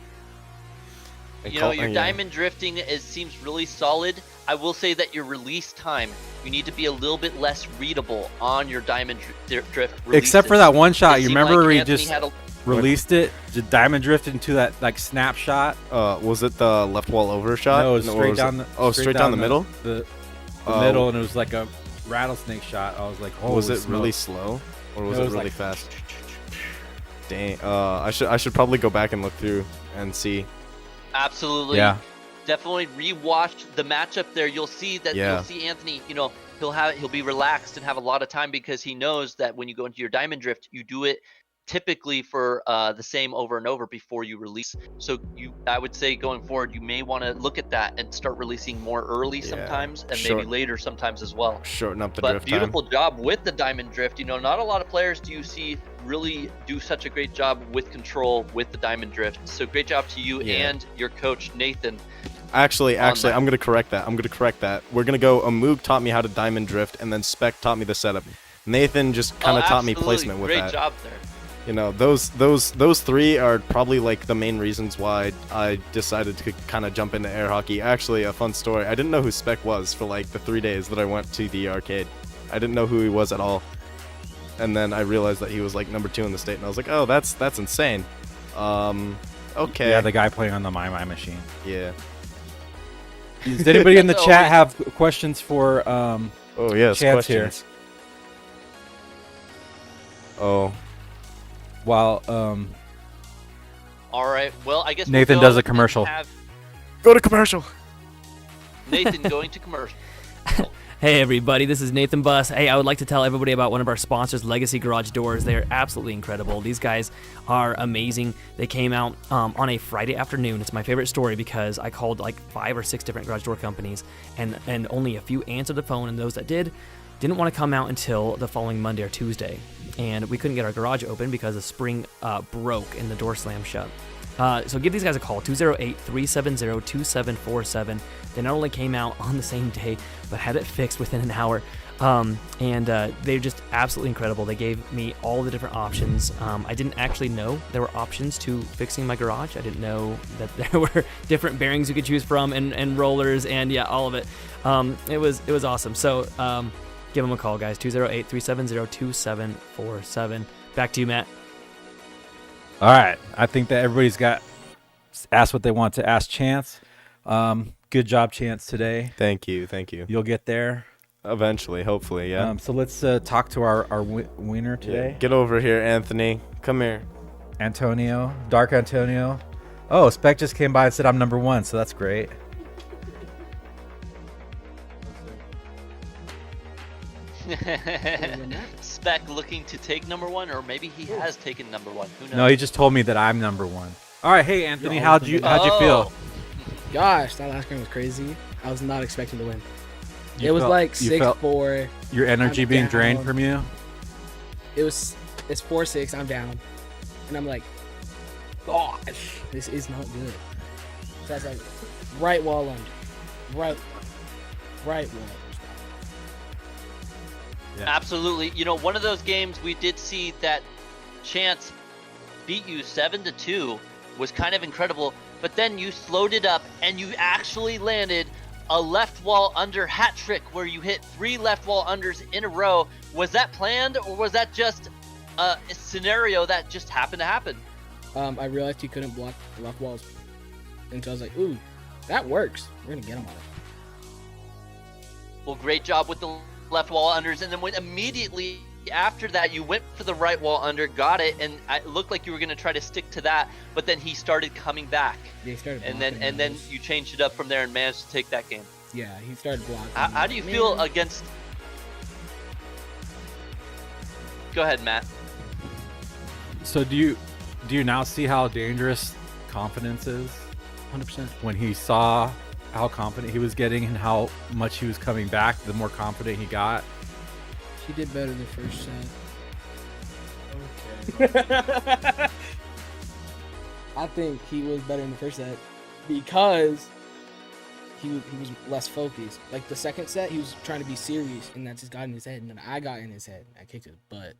And You know, Col- your yeah. diamond drifting seems really solid. I will say that your release time, you need to be a little bit less readable on your diamond drift releases. Except for that one shot. It You seemed remember like where he Anthony just had a- released it? Just diamond drifted into that like snapshot? Was it the left wall over shot? No, it was or straight was down it- the Oh, straight down the middle? The Oh. middle, and it was like a rattlesnake shot. I was like, oh, Was it really slow? Or was No, it it was really like- fast? Dang. I should probably go back and look through and see. Absolutely. Yeah. Definitely rewatch the matchup there. You'll see that Yeah. you'll see Anthony, you know, he'll be relaxed and have a lot of time because he knows that when you go into your diamond drift, you do it typically for the same over and over before you release. So I would say going forward, you may want to look at that and start releasing more early Yeah. sometimes and Short- maybe later sometimes as well. Shorten up the But drift beautiful job with the diamond drift. You know, not a lot of players do you see really do such a great job with control with the diamond drift. So great job to you Yeah. and your coach Nathan. time. Actually, that. I'm gonna correct that. We're gonna go. Amoog taught me how to diamond drift, and then Spec taught me the setup. Nathan just kind of taught me Absolutely. placement with Great that. job there. You know, those three are probably like the main reasons why I decided to kind of jump into air hockey. Actually, a fun story. I didn't know who Spec was for like the 3 days that I went to the arcade. I didn't know who he was at all. And then I realized that he was like number 2 in the state, and I was like, oh, that's insane. Okay. Yeah, the guy playing on the My machine. Yeah. Does anybody in the So chat we- have questions for Oh yes. Chance here? Questions. Oh. while All right. Well, I guess we'll Nathan go does a and commercial. have Go to commercial. Nathan going to commercial. Hey everybody, this is Nathan Buss. Hey, I would like to tell everybody about one of our sponsors, Legacy Garage Doors. They're absolutely incredible. These guys are amazing. They came out on a Friday afternoon. It's my favorite story because I called like 5 or 6 different garage door companies and only a few answered the phone, and those that didn't want to come out until the following Monday or Tuesday. And we couldn't get our garage open because the spring broke and the door slammed shut. So give these guys a call, 208-370-2747. They not only came out on the same day, but had it fixed within an hour. And they're just absolutely incredible. They gave me all the different options. I didn't actually know there were options to fixing my garage. I didn't know that there were different bearings you could choose from and rollers and yeah, all of it. It was awesome. So give them a call, guys, 208-370-2747. Back to you, Matt. All right. I think that everybody's got asked what they want to ask Chance. Good job, Chance, today. Thank you. You'll get there. Eventually, hopefully, yeah. So let's talk to our winner today. Yeah. Get over here, Anthony. Come here. Antonio, Dark Antonio. Oh, Spec just came by and said I'm number 1, so that's great. Spec looking to take number 1, or maybe he has taken number 1. Who knows? No, he just told me that I'm number 1. All right, hey Anthony, how'd you feel? Gosh, that last game was crazy. I was not expecting to win. It was like 6-4. Your energy being drained from you? It's 4-6, I'm down. And I'm like, gosh, this is not good. So that's like right wall under. Right wall. Yeah. Absolutely. You know, one of those games we did see that Chance beat you 7-2 was kind of incredible, but then you slowed it up and you actually landed a left wall under hat trick where you hit 3 left wall unders in a row. Was that planned, or was that just a scenario that just happened to happen? I realized you couldn't block the left walls, and so I was like, ooh, that works. We're gonna get him on it. Well, great job with the left wall unders, and then when immediately after that you went for the right wall under, got it, and it looked like you were going to try to stick to that, but then he started coming back. Yeah, he started and then you changed it up from there and managed to take that game. Yeah, he started blocking. How do you feel against... Go ahead, Matt. So do you now see how dangerous confidence is? 100%. When he saw how confident he was getting and how much he was coming back, the more confident he got. He did better the first set. Okay. I think he was better in the first set because he was less focused. Like the second set, he was trying to be serious, and that just got in his head. And then I got in his head. I kicked his butt.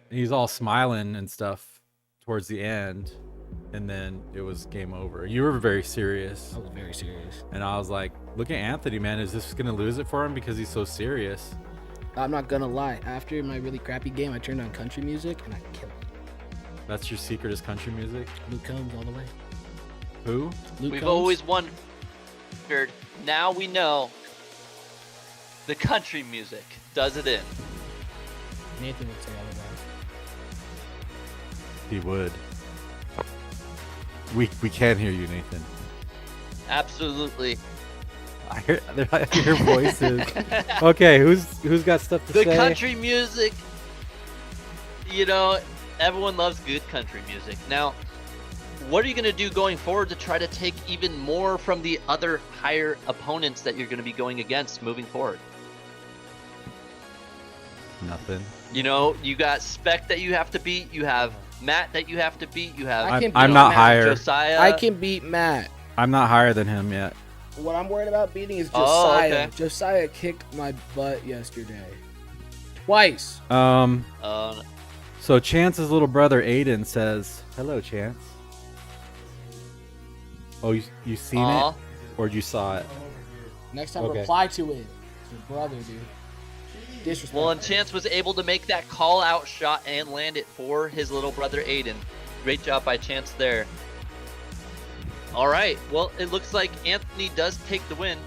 He's all smiling and stuff towards the end, and then it was game over. You were very serious. I was very serious. And I was like, look at Anthony, man. Is this going to lose it for him because he's so serious? I'm not going to lie. After my really crappy game, I turned on country music, and I killed it. That's your secret is country music? Luke Combs all the way. Who? Luke We've Combs. always wondered. Now we know the country music does it in. Nathan would say otherwise. He would. We can't hear you, Nathan. Absolutely. I hear voices. Okay, who's got stuff to say? The country music, you know, everyone loves good country music. Now, what are you going to do going forward to try to take even more from the other higher opponents that you're going to be going against moving forward? Nothing. You know, you got Spec that you have to beat. You have Matt that you have to beat. You have I'm not higher. Josiah. I can beat Matt. I'm not higher than him yet. What I'm worried about beating is Josiah. Oh, okay. Josiah kicked my butt yesterday. Twice. So Chance's little brother Aiden says, "Hello, Chance." Oh, you seen it, or you saw it? Next time, reply to it. It's your brother, dude. Disrespect. Well, and Chance was able to make that call-out shot and land it for his little brother Aiden. Great job by Chance there. All right. Well, it looks like Anthony does take the win.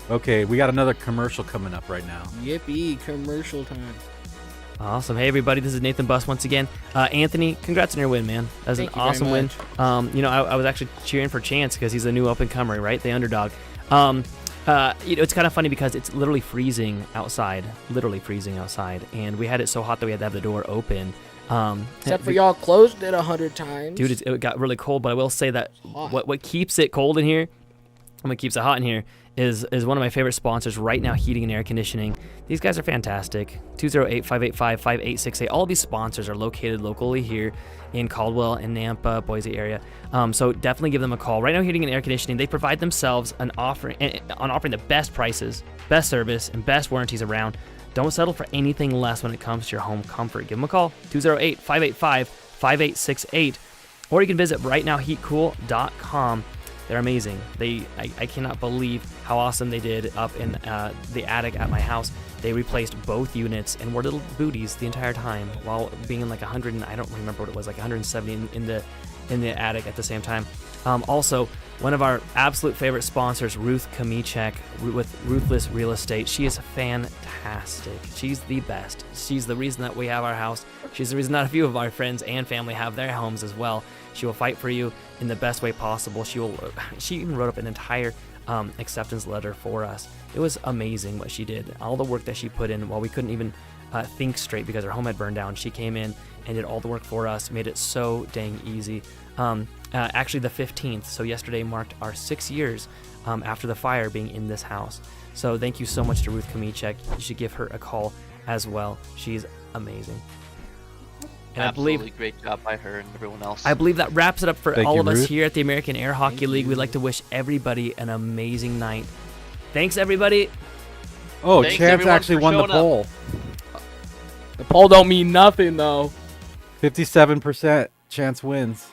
Okay, we got another commercial coming up right now. Yippee! Commercial time. Awesome. Hey, everybody. This is Nathan Buss once again. Anthony, congrats on your win, man. That was an awesome win. You know, I was actually cheering for Chance because he's a new up-and-comer, right? The underdog. It's kind of funny because it's literally freezing outside, and we had it so hot that we had to have the door open. Except for y'all closed it 100 times. Dude, it got really cold, but I will say that what keeps it cold in here and what keeps it hot in here is one of my favorite sponsors right now, heating and air conditioning. These guys are fantastic. 208-585-5868. All of these sponsors are located locally here in Caldwell and Nampa, Boise area. So definitely give them a call. Right now, heating and air conditioning, they provide themselves on offering the best prices, best service, and best warranties around. Don't settle for anything less when it comes to your home comfort. Give them a call, 208-585-5868, or you can visit rightnowheatcool.com. They're amazing. I cannot believe how awesome they did up in the attic at my house. They replaced both units and were little booties the entire time while being in like 100 and I don't remember what it was, like 170 in the attic at the same time. Also, one of our absolute favorite sponsors, Ruth Kamichek with Ruthless Real Estate. She is fantastic. She's the best. She's the reason that we have our house. She's the reason that a few of our friends and family have their homes as well. She will fight for you in the best way possible. She even wrote up an entire acceptance letter for us. It was amazing what she did. All the work that she put in while we couldn't even think straight because our home had burned down. She came in and did all the work for us, made it so dang easy. Actually, the 15th, so yesterday marked our 6 years after the fire being in this house. So thank you so much to Ruth Kamichek. You should give her a call as well. She's amazing. And Absolutely great job by her and everyone else. I believe that wraps it up for all of us Ruth. here at the American Air Hockey League. We'd like to wish everybody an amazing night. Thanks, everybody. Oh, Thanks, Chance everyone, actually for won the showing up. poll. The poll don't mean nothing, though. 57% Chance wins.